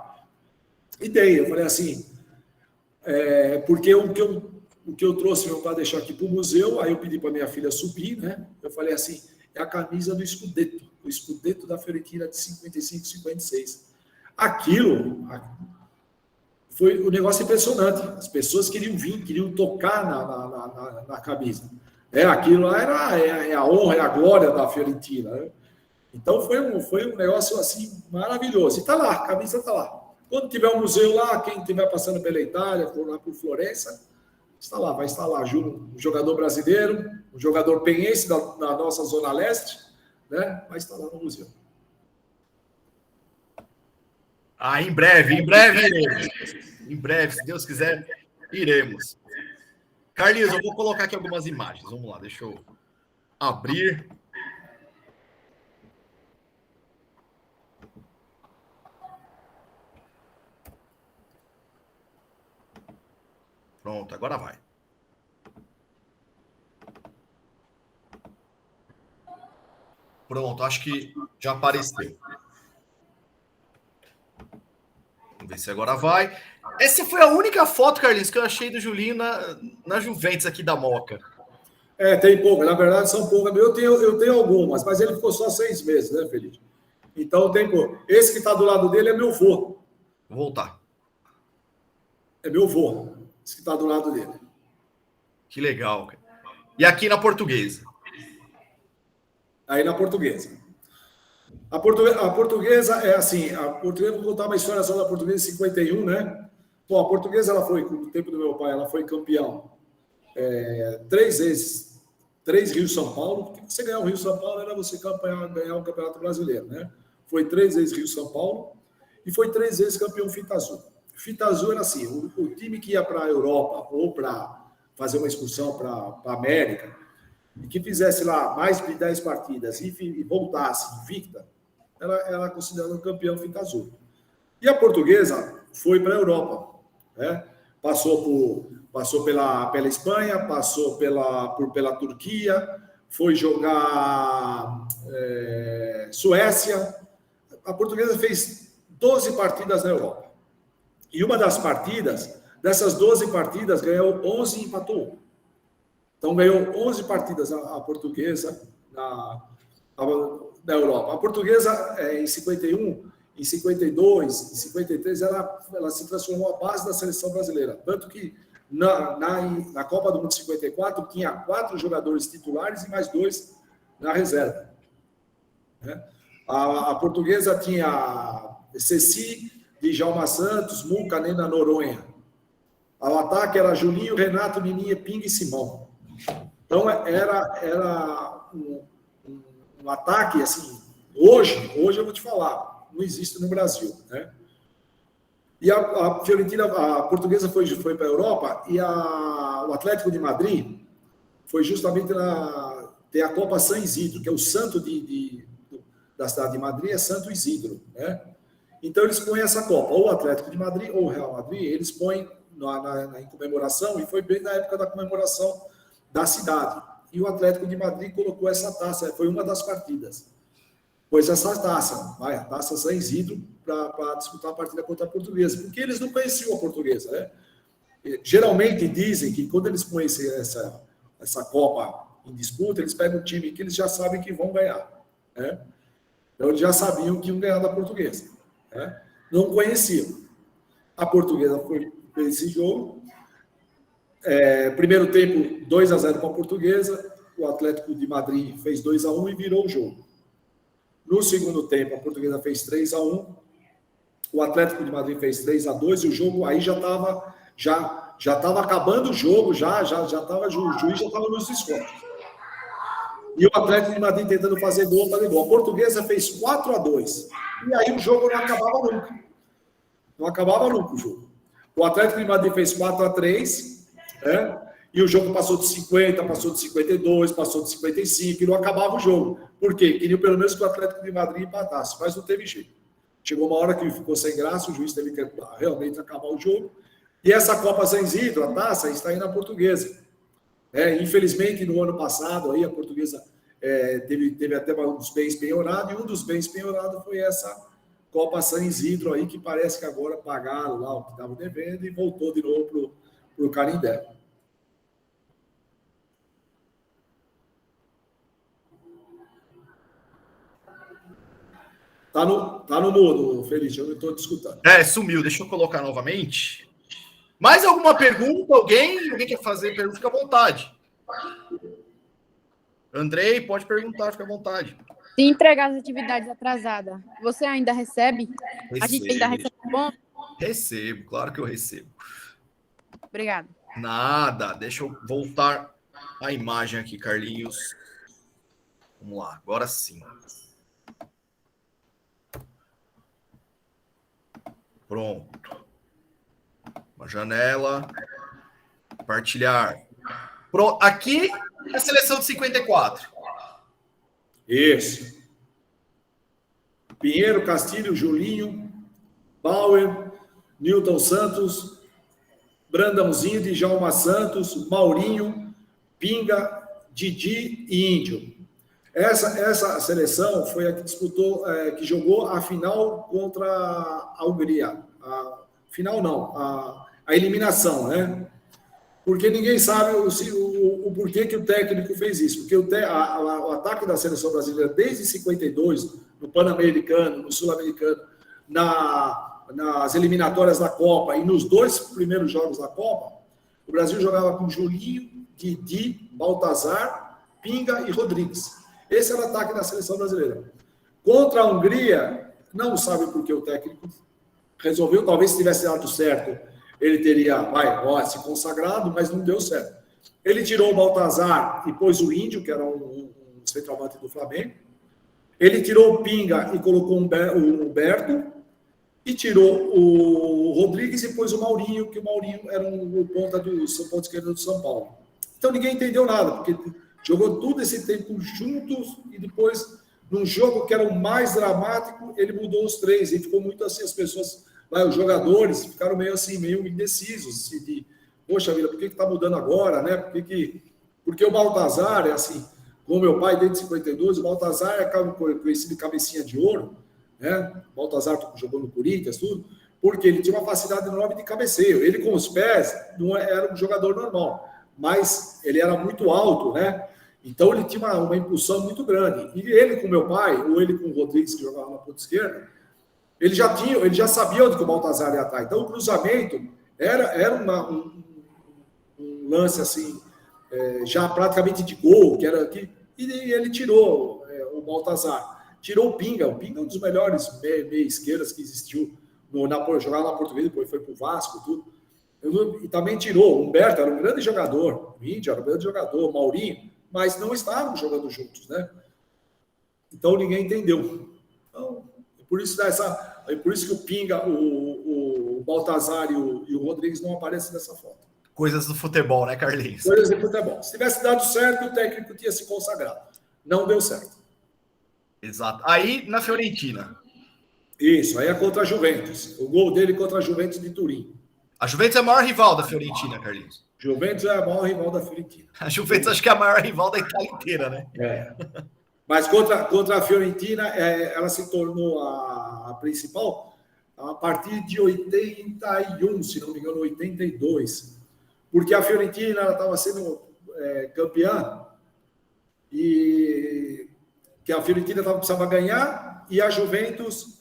E daí, eu falei assim, porque o que eu trouxe para deixar aqui para o museu, aí eu pedi para minha filha subir, né? Eu falei assim, é a camisa do Scudetto, o Scudetto da Fiorentina de 55, 56. Aquilo foi um negócio impressionante. As pessoas queriam vir, queriam tocar na camisa. Aquilo lá era a honra, é a glória da Fiorentina, né? Então foi um negócio assim maravilhoso. E está lá, a camisa está lá. Quando tiver um museu lá, quem estiver passando pela Itália, for lá por Florença, vai estar lá, um jogador brasileiro, um jogador penhense da nossa Zona Leste, né? Vai estar lá no museu. Em breve iremos. Em breve, se Deus quiser, iremos. Carlinhos, eu vou colocar aqui algumas imagens. Vamos lá, deixa eu abrir. Pronto, agora vai. Pronto, acho que já apareceu. Vamos ver se agora vai. Essa foi a única foto, Carlinhos, que eu achei do Julinho na Juventus aqui da Moca. Tem poucas. Na verdade, são poucas. Eu tenho algumas, mas ele ficou só 6 meses, né, Felipe? Então, tem pouco. Esse que está do lado dele é meu vô. Vou voltar. É meu vô. Esse que está do lado dele. Que legal, cara. E aqui na Portuguesa? Aí na Portuguesa. A Portuguesa é assim, vou contar uma história só da Portuguesa em 51, né? Bom, a Portuguesa, ela foi, com o tempo do meu pai, ela foi campeão 3 vezes, 3 Rio-São Paulo, porque você ganhar o Rio-São Paulo era você ganhar o Campeonato Brasileiro, né? Foi 3 vezes Rio-São Paulo e foi 3 vezes campeão Fita Azul. Fita Azul era assim, o time que ia para a Europa ou para fazer uma excursão para a América, e que fizesse lá mais de 10 partidas e voltasse invicta, era considerada um campeão Fita Azul. E a Portuguesa foi para a Europa, né? Passou pela Espanha, passou pela Turquia, foi jogar Suécia. A Portuguesa fez 12 partidas na Europa. E uma das partidas, Dessas 12 partidas, ganhou 11 e empatou 1. Então, ganhou 11 partidas a Portuguesa na Europa. A Portuguesa, em 51, em 52, em 53, ela se transformou a base da seleção brasileira. Tanto que na Copa do Mundo de 54, tinha 4 jogadores titulares e mais 2 na reserva. A Portuguesa tinha Ceci, Djalma Santos, Muca, Nena, Noronha. Ao ataque era Julinho, Renato, Nininha, Pinga e Simão. Então, era um ataque, assim, hoje eu vou te falar, não existe no Brasil, né? E a Fiorentina, a Portuguesa foi para a Europa e o Atlético de Madrid foi justamente tem a Copa San Isidro, que é o santo da cidade de Madrid, é Santo Isidro, né? Então, eles põem essa Copa, ou o Atlético de Madrid ou o Real Madrid, eles põem em comemoração, e foi bem na época da comemoração da cidade. E o Atlético de Madrid colocou essa taça, foi uma das partidas. Pôs essa taça, a Taça San Isidro, para disputar a partida contra a Portuguesa, porque eles não conheciam a Portuguesa, né? Geralmente dizem que quando eles põem essa Copa em disputa, eles pegam um time que eles já sabem que vão ganhar, né? Então, eles já sabiam que iam ganhar da Portuguesa, né? Não conheciam. A Portuguesa fez esse jogo. Primeiro tempo, 2-0 para a Portuguesa. O Atlético de Madrid fez 2-1 e virou o jogo. No segundo tempo, a Portuguesa fez 3-1. O Atlético de Madrid fez 3-2 e o jogo aí já estava acabando o jogo, o juiz já estava nos descontos. E o Atlético de Madrid tentando fazer gol, fazer gol. A Portuguesa fez 4-2. E aí o jogo não acabava nunca. Não acabava nunca o jogo. O Atlético de Madrid fez 4-3, né? E o jogo passou de 50, passou de 52, passou de 55, e não acabava o jogo. Por quê? Queriam pelo menos que o Atlético de Madrid empatasse, mas não teve jeito. Chegou uma hora que ficou sem graça, o juiz teve que realmente acabar o jogo. E essa Copa San Isidro, a taça, está aí na Portuguesa. Infelizmente, no ano passado, aí, a Portuguesa teve até uns bens penhorados, e um dos bens penhorados foi essa Copa San Isidro aí, que parece que agora pagaram lá o que estavam devendo e voltou de novo para o Canindé. Tá no mudo, Feliz, eu não estou te escutando. Sumiu, deixa eu colocar novamente. Mais alguma pergunta? Alguém quer fazer pergunta? Fica à vontade. Andrei, pode perguntar, fica à vontade. Se entregar as atividades atrasadas, você ainda recebe? Recebo. A gente ainda recebe bom? Recebo, claro que eu recebo. Obrigada. Nada, deixa eu voltar a imagem aqui, Carlinhos. Vamos lá, agora sim. Pronto. Uma janela. Compartilhar. Pronto. Aqui é a seleção de 54. Isso. Pinheiro, Castilho, Julinho, Bauer, Newton Santos, Brandãozinho, Djalma Santos, Maurinho, Pinga, Didi e Índio. Essa seleção foi a que disputou, que jogou a final contra a Hungria. Final não, a eliminação, né? Porque ninguém sabe o porquê que o técnico fez isso. Porque o ataque da seleção brasileira, desde 52, no Pan-Americano, no Sul-Americano, nas eliminatórias da Copa e nos 2 primeiros jogos da Copa, o Brasil jogava com Julinho, Didi, Baltazar, Pinga e Rodrigues. Esse era o ataque da seleção brasileira. Contra a Hungria, não sabe por que o técnico resolveu, talvez se tivesse dado certo, ele teria se consagrado, mas não deu certo. Ele tirou o Baltazar e pôs o Índio, que era um centroavante do Flamengo. Ele tirou o Pinga e colocou o Humberto. E tirou o Rodrigues e pôs o Maurinho, que o Maurinho era o ponta esquerdo do São Paulo. Então ninguém entendeu nada, porque jogou todo esse tempo juntos e depois, num jogo que era o mais dramático, ele mudou os 3 e ficou muito assim, as pessoas, os jogadores ficaram meio assim, meio indecisos, assim, de, poxa vida, por que está mudando agora, né? Porque o Baltazar é assim, como meu pai desde 52, o Baltazar é conhecido de cabecinha de ouro, né? O Baltazar jogou no Corinthians, tudo, porque ele tinha uma facilidade enorme de cabeceio. Ele com os pés não era um jogador normal, mas ele era muito alto, né? Então ele tinha uma impulsão muito grande. E ele com meu pai, ou ele com o Rodrigues, que jogava na ponta esquerda, ele já sabia onde que o Baltazar ia estar. Então o cruzamento era um lance assim, já praticamente de gol, e ele tirou o Baltazar. Tirou o Pinga. O Pinga é um dos melhores meia-esquerdas que existiu jogava na Portuguesa, depois foi para o Vasco, tudo. E também tirou. O Humberto era um grande jogador, o Índio era um grande jogador, o Maurinho, mas não estavam jogando juntos, né? Então ninguém entendeu. Então, por isso que o Pinga, o Baltazar e o Rodrigues não aparecem nessa foto. Coisas do futebol, né, Carlinhos? Coisas do futebol. Se tivesse dado certo, o técnico tinha se consagrado. Não deu certo. Exato. Aí, na Fiorentina. Isso, aí é contra a Juventus. O gol dele contra a Juventus de Turim. A Juventus é a maior rival da Fiorentina, Carlinhos. Juventus é a maior rival da Fiorentina. A Juventus acho que é a maior rival da Itália inteira, né? Mas contra a Fiorentina, ela se tornou a principal a partir de 81, se não me engano, 82. Porque a Fiorentina estava sendo campeã e que a Fiorentina precisava ganhar e a Juventus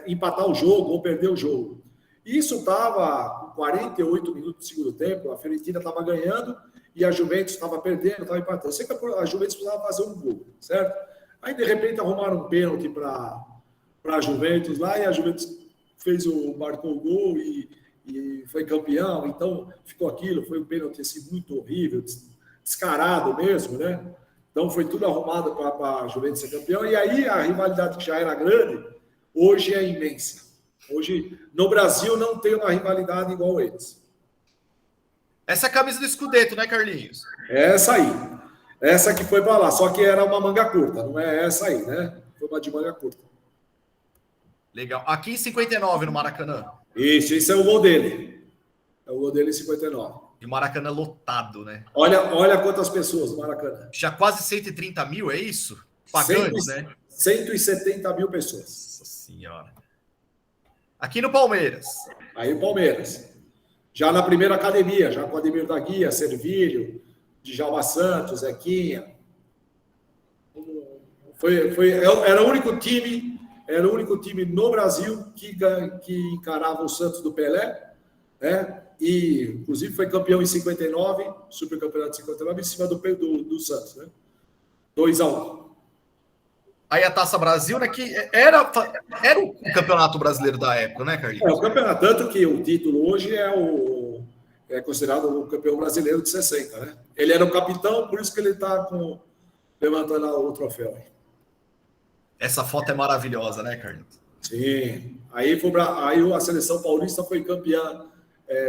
empatar o jogo ou perder o jogo. Isso estava com 48 minutos do segundo tempo, a Fiorentina estava ganhando e a Juventus estava perdendo, estava empatando. Eu sei que a Juventus precisava fazer um gol, certo? Aí, de repente, arrumaram um pênalti para a Juventus lá e a Juventus marcou o gol e foi campeão. Então, ficou aquilo, foi um pênalti assim, muito horrível, descarado mesmo, né? Então, foi tudo arrumado para a Juventus ser campeão. E aí, a rivalidade que já era grande, hoje é imensa. Hoje, no Brasil, não tem uma rivalidade igual a eles. Essa é a camisa do Scudetto, né, Carlinhos? Essa aí. Essa que foi para lá. Só que era uma manga curta, não é essa aí, né? Foi uma de manga curta. Legal. Aqui em 59, no Maracanã. Isso, esse é o gol dele. É o gol dele em 59. E o Maracanã lotado, né? Olha quantas pessoas no Maracanã. Já quase 130 mil, é isso? Pagantes, né? 170 mil pessoas. Nossa Senhora. Aqui no Palmeiras. Aí o Palmeiras. Já na primeira academia, já com o Ademir da Guia, Servílio, Djalma Santos, Zequinha. Era o único time no Brasil que encarava o Santos do Pelé, né? E, inclusive, foi campeão em 59, supercampeonato de 59, em cima do Santos, né? 2-1. Aí a Taça Brasil, né, que era o campeonato brasileiro da época, né, Carlinhos? O campeonato, tanto que o título hoje é considerado o campeão brasileiro de 60, né? Ele era o capitão, por isso que ele está levantando o troféu. Essa foto é maravilhosa, né, Carlinhos? Sim. Aí a seleção paulista foi campeã,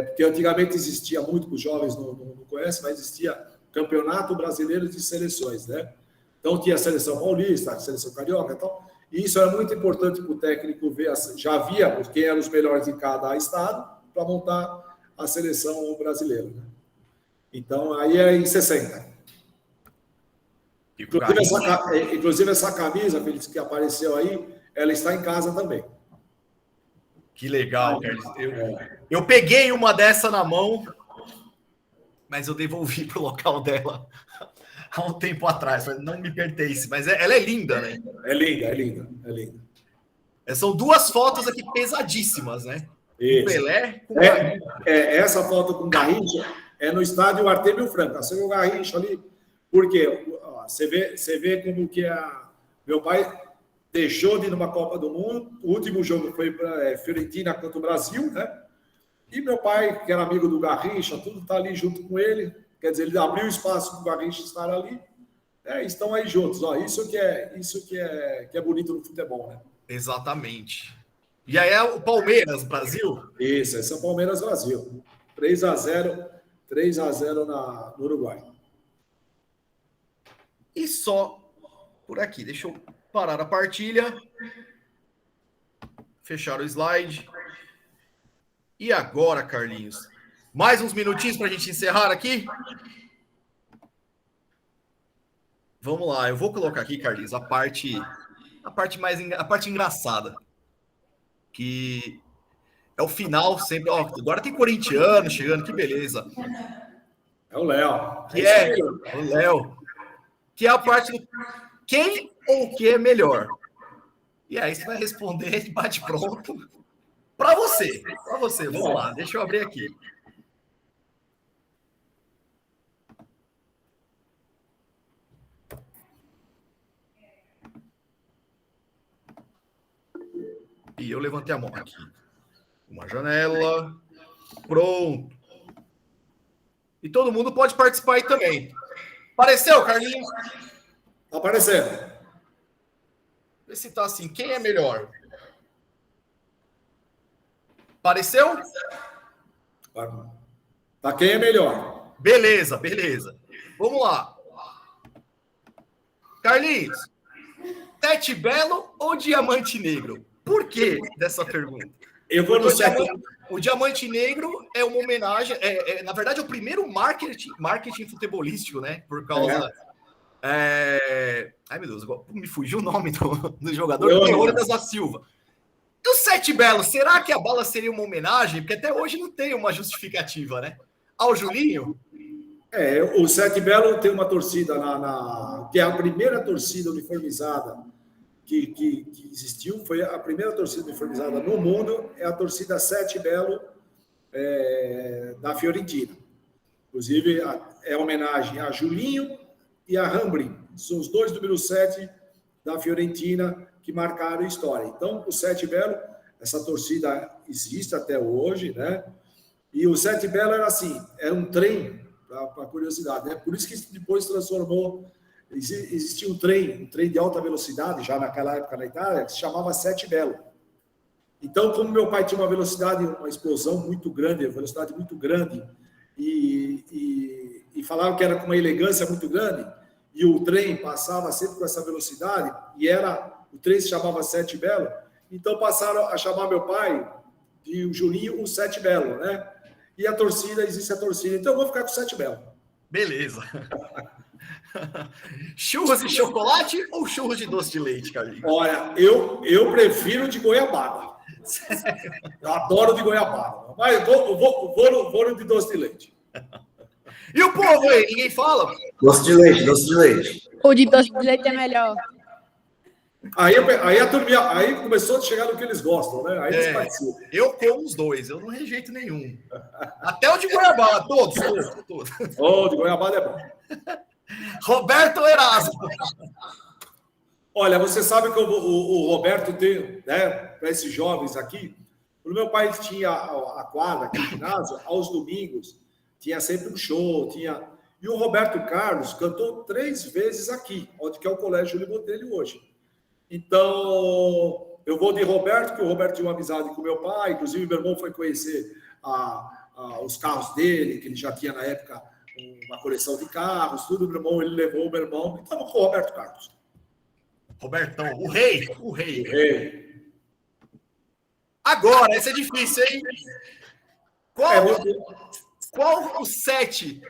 porque antigamente existia muito, que os jovens não conhecem, mas existia Campeonato Brasileiro de Seleções, né? Então tinha a seleção paulista, a seleção carioca e tal. E isso era muito importante para o técnico ver, já via quem eram os melhores em cada estado, para montar a seleção brasileira, né? Então, aí é em 60. Inclusive essa camisa, Feliz, que apareceu aí, ela está em casa também. Que legal, Carlinhos. Eu peguei uma dessa na mão, mas eu devolvi para o local dela há um tempo atrás. Não me pertence, mas ela é linda, né? É linda. São duas fotos aqui pesadíssimas, né? Isso. O Pelé com essa foto com o Garrincha é no estádio Artemio Franco. Você vê o Garrincha ali, porque você vê como que meu pai deixou de ir numa Copa do Mundo. O último jogo foi para Fiorentina contra o Brasil, né? E meu pai, que era amigo do Garrincha, tudo está ali junto com ele. Quer dizer, ele abriu espaço para o Garrincha estar ali. Estão aí juntos. Isso que é bonito no futebol, né? Exatamente. E aí é o Palmeiras, Brasil? Isso, esse é o Palmeiras Brasil. 3-0 no Uruguai. E só por aqui. Deixa eu parar a partilha. Fechar o slide. E agora, Carlinhos? Mais uns minutinhos para a gente encerrar aqui? Vamos lá, eu vou colocar aqui, Carlinhos, a parte engraçada. Que É o final sempre. Ó, agora tem corintiano chegando, que beleza. É o Léo. Que é o Léo. Que é a parte do quem ou o que é melhor. E aí você vai responder de bate-pronto para você. Para você. Vamos lá, deixa eu abrir aqui. E eu levantei a mão aqui. Uma janela. Pronto. E todo mundo pode participar aí também. Apareceu, Carlinhos? Apareceu. Vê se tá assim. Quem é melhor? Apareceu? Tá quem é melhor? Beleza, beleza. Vamos lá. Carlinhos, Sete Belo ou Diamante Negro? Por que dessa pergunta? Eu vou no O Diamante Negro é uma homenagem, na verdade, é o primeiro marketing futebolístico, né? Por causa. Ai, meu Deus, me fugiu o nome do jogador, Leônidas da Silva. E o Sete Belo, será que a bala seria uma homenagem? Porque até hoje não tem uma justificativa, né? Ao Julinho? O Sete Belo tem uma torcida que é a primeira torcida uniformizada que existiu, foi a primeira torcida uniformizada no mundo, é a torcida Sete Belo da Fiorentina. Inclusive, é homenagem a Julinho e a Rambrim. São os dois número 7 da Fiorentina que marcaram a história. Então, o Sete Belo, essa torcida existe até hoje, né? E o Sete Belo era assim, era um trem, para curiosidade, né? Por isso que depois se transformou. Existia um trem de alta velocidade, já naquela época na Itália, que se chamava Sete Belo. Então, como meu pai tinha uma velocidade, uma explosão muito grande, uma velocidade muito grande, e falavam que era com uma elegância muito grande, e o trem passava sempre com essa velocidade, e o trem se chamava Sete Belo, então passaram a chamar meu pai de o Julinho o Sete Belo, né? E a torcida, existe a torcida, então eu vou ficar com o Sete Belo. Beleza. Churros de chocolate ou churros de doce de leite, Carlinhos? Olha, eu prefiro de goiabada. Eu adoro de goiabada. Mas eu vou no de doce de leite. E o povo aí? Ninguém fala? Doce de leite, doce de leite. O de doce de leite é melhor. Aí a turminha, aí começou a chegar no que eles gostam, né? Aí eles participam. Eu como os dois, eu não rejeito nenhum. Até o de goiabada, todos. O de goiabada é bom. Roberto Erasmo. Olha, você sabe que o Roberto tem, né, para esses jovens aqui, o meu pai tinha a quadra, aqui no ginásio, aos domingos, tinha sempre um show, e o Roberto Carlos cantou 3 vezes aqui, onde que é o Colégio Júlio Botelho hoje. Então, eu vou de Roberto, que o Roberto tinha uma amizade com meu pai, inclusive meu irmão foi conhecer os carros dele, que ele já tinha na época uma coleção de carros, tudo, meu irmão, ele levou o meu irmão, então com o Roberto Carlos. Robertão, o rei. Agora, essa é difícil, hein? Qual o 7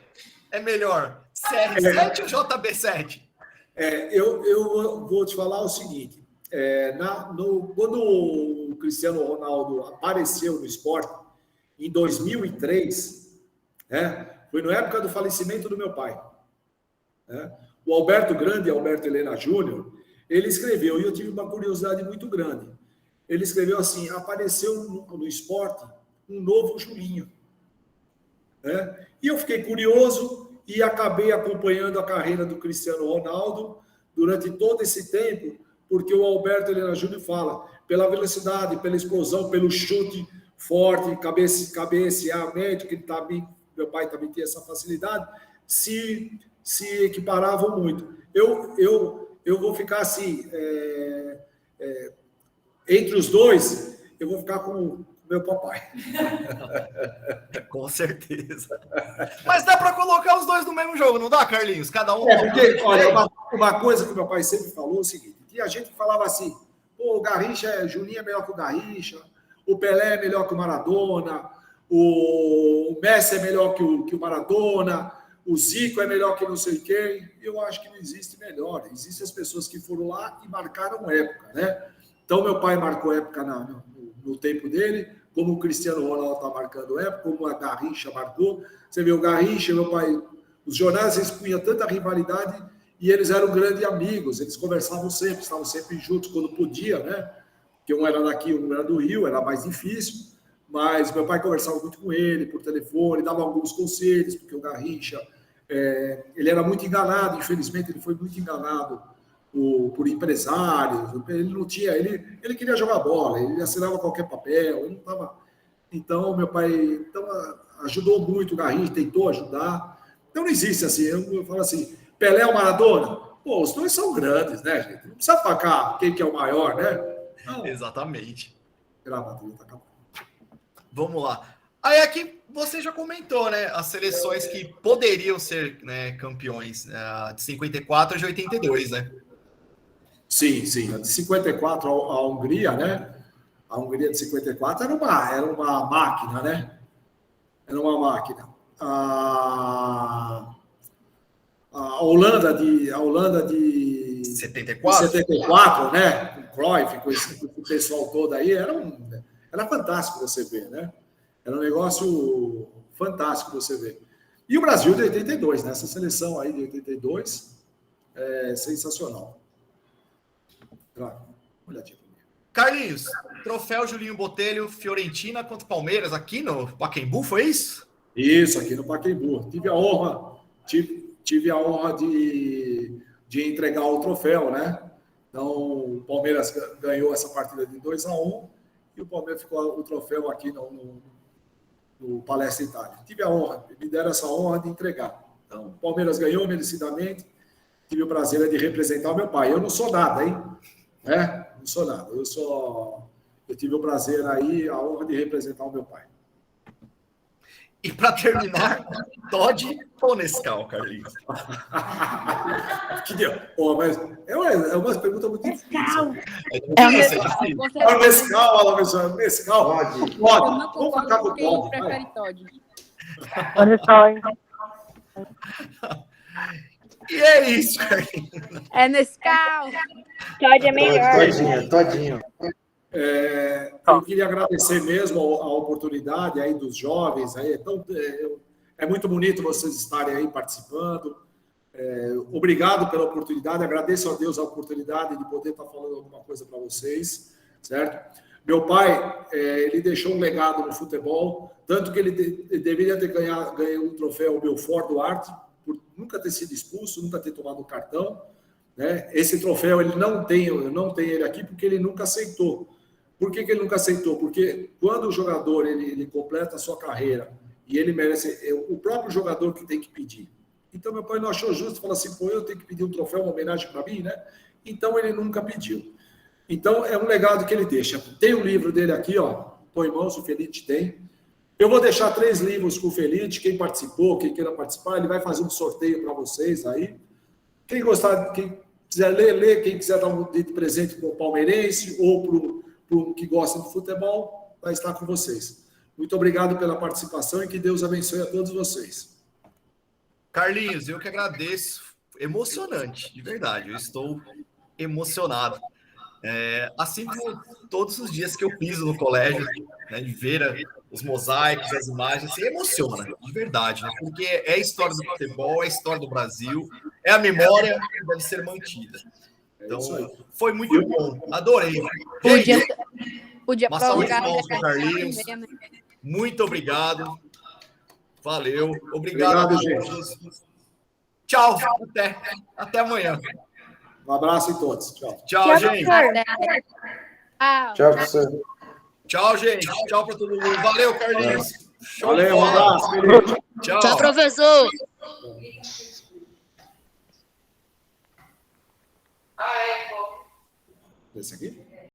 é melhor? CR7 ou JB7? Eu vou te falar o seguinte, quando o Cristiano Ronaldo apareceu no esporte, em 2003, foi na época do falecimento do meu pai. O Alberto Grande, Alberto Helena Júnior, ele escreveu, e eu tive uma curiosidade muito grande, ele escreveu assim, apareceu no esporte um novo Julinho. E eu fiquei curioso e acabei acompanhando a carreira do Cristiano Ronaldo durante todo esse tempo, porque o Alberto Helena Júnior fala, pela velocidade, pela explosão, pelo chute forte, cabeceamento, que meu pai também tinha essa facilidade, se equiparavam muito. Eu vou ficar assim, entre os dois, eu vou ficar com o meu papai. Com certeza. Mas dá para colocar os dois no mesmo jogo, não dá, Carlinhos? Cada um. Porque, olha, uma coisa que meu pai sempre falou é o seguinte: tinha gente que falava assim, o Garrincha, Julinho é melhor que o Garrincha, o Pelé é melhor que o Maradona, o Messi é melhor que o Maradona, o Zico é melhor que não sei quem. Eu acho que não existe melhor. Existem as pessoas que foram lá e marcaram época, né? Então, meu pai marcou época no tempo dele, como o Cristiano Ronaldo está marcando época, como a Garrincha marcou. Você vê o Garrincha, meu pai, os jornais eles punham tanta rivalidade e eles eram grandes amigos, eles conversavam sempre, estavam sempre juntos quando podia, né? Porque um era daqui, um era do Rio, era mais difícil, mas meu pai conversava muito com ele por telefone, dava alguns conselhos, porque o Garrincha, ele era muito enganado, infelizmente ele foi muito enganado por empresários, ele não tinha, ele queria jogar bola, ele assinava qualquer papel, ele não estava... Então, meu pai ajudou muito o Garrincha, tentou ajudar. Então, não existe assim, eu falo assim, Pelé ou Maradona? Pô, os dois são grandes, né, gente? Não precisa facar quem que é o maior, né? Não. Exatamente. Gravata, tá acabando. Vamos lá. Aí aqui você já comentou, né? As seleções que poderiam ser, né, campeões, de 54 a de 82, né? Sim. De 54 a Hungria, né? A Hungria de 54 era uma máquina, né? Era uma máquina. A Holanda de 74, né? Com o Cruyff, com o pessoal todo aí, era fantástico você ver, né? Era um negócio fantástico você ver. E o Brasil de 82, né? Essa seleção aí de 82 é sensacional. Olha aqui. Carlinhos, troféu Julinho Botelho, Fiorentina contra Palmeiras, aqui no Pacaembu, foi isso? Isso, aqui no Pacaembu. Tive a honra de entregar o troféu, né? Então, o Palmeiras ganhou essa partida de 2-1 e o Palmeiras ficou o troféu aqui no Palestra Itália. Tive a honra, me deram essa honra de entregar. Então, o Palmeiras ganhou merecidamente. Tive o prazer de representar o meu pai. Eu não sou nada, hein? Não sou nada. Eu tive o prazer aí, a honra de representar o meu pai. E para terminar, Todd ou Nescau, Carlinhos? Que deu? Mas é uma pergunta muito difícil. Nescau. Pode. Vamos ficar com o Todd. Prefere Todd. E é isso, Carlinhos. É Nescau. Todd é melhor. Todinho. Eu queria agradecer mesmo a oportunidade aí dos jovens. É muito bonito vocês estarem aí participando. Obrigado pela oportunidade. Agradeço a Deus a oportunidade de poder estar falando alguma coisa para vocês, certo? Meu pai, ele deixou um legado no futebol, tanto que ele deveria ter ganho um troféu Belfort Duarte, por nunca ter sido expulso, nunca ter tomado cartão, né? Esse troféu eu não tenho ele aqui porque ele nunca aceitou. Por que ele nunca aceitou? Porque quando o jogador ele completa a sua carreira e ele merece, o próprio jogador que tem que pedir. Então meu pai não achou justo, falou assim, pô, eu tenho que pedir um troféu, uma homenagem para mim, né? Então ele nunca pediu. Então é um legado que ele deixa. Tem um livro dele aqui, ó, põe em mãos, o Felite tem. Eu vou deixar 3 livros com o Felite, quem participou, quem queira participar, ele vai fazer um sorteio para vocês aí. Quem gostar, quem quiser ler, quem quiser dar um de presente para o palmeirense ou para o que gosta de futebol, vai estar com vocês. Muito obrigado pela participação e que Deus abençoe a todos vocês. Carlinhos, eu que agradeço. Emocionante, de verdade. Eu estou emocionado. Assim como todos os dias que eu piso no colégio, né, de ver os mosaicos, as imagens, assim, emociona, de verdade, né? Porque é a história do futebol, é a história do Brasil, é a memória que deve ser mantida. Então, foi muito bom, adorei. Podia uma salva de prolongar palmas para o Carlinhos. Muito obrigado. Valeu. Obrigado a todos. Tchau. Até amanhã. Um abraço em todos. Tchau. Tchau, gente. Tchau, professor. Tchau, gente. Tchau para todo mundo. Valeu, Carlinhos. Valeu, um abraço. Tchau. Tchau, professor. Esse aqui?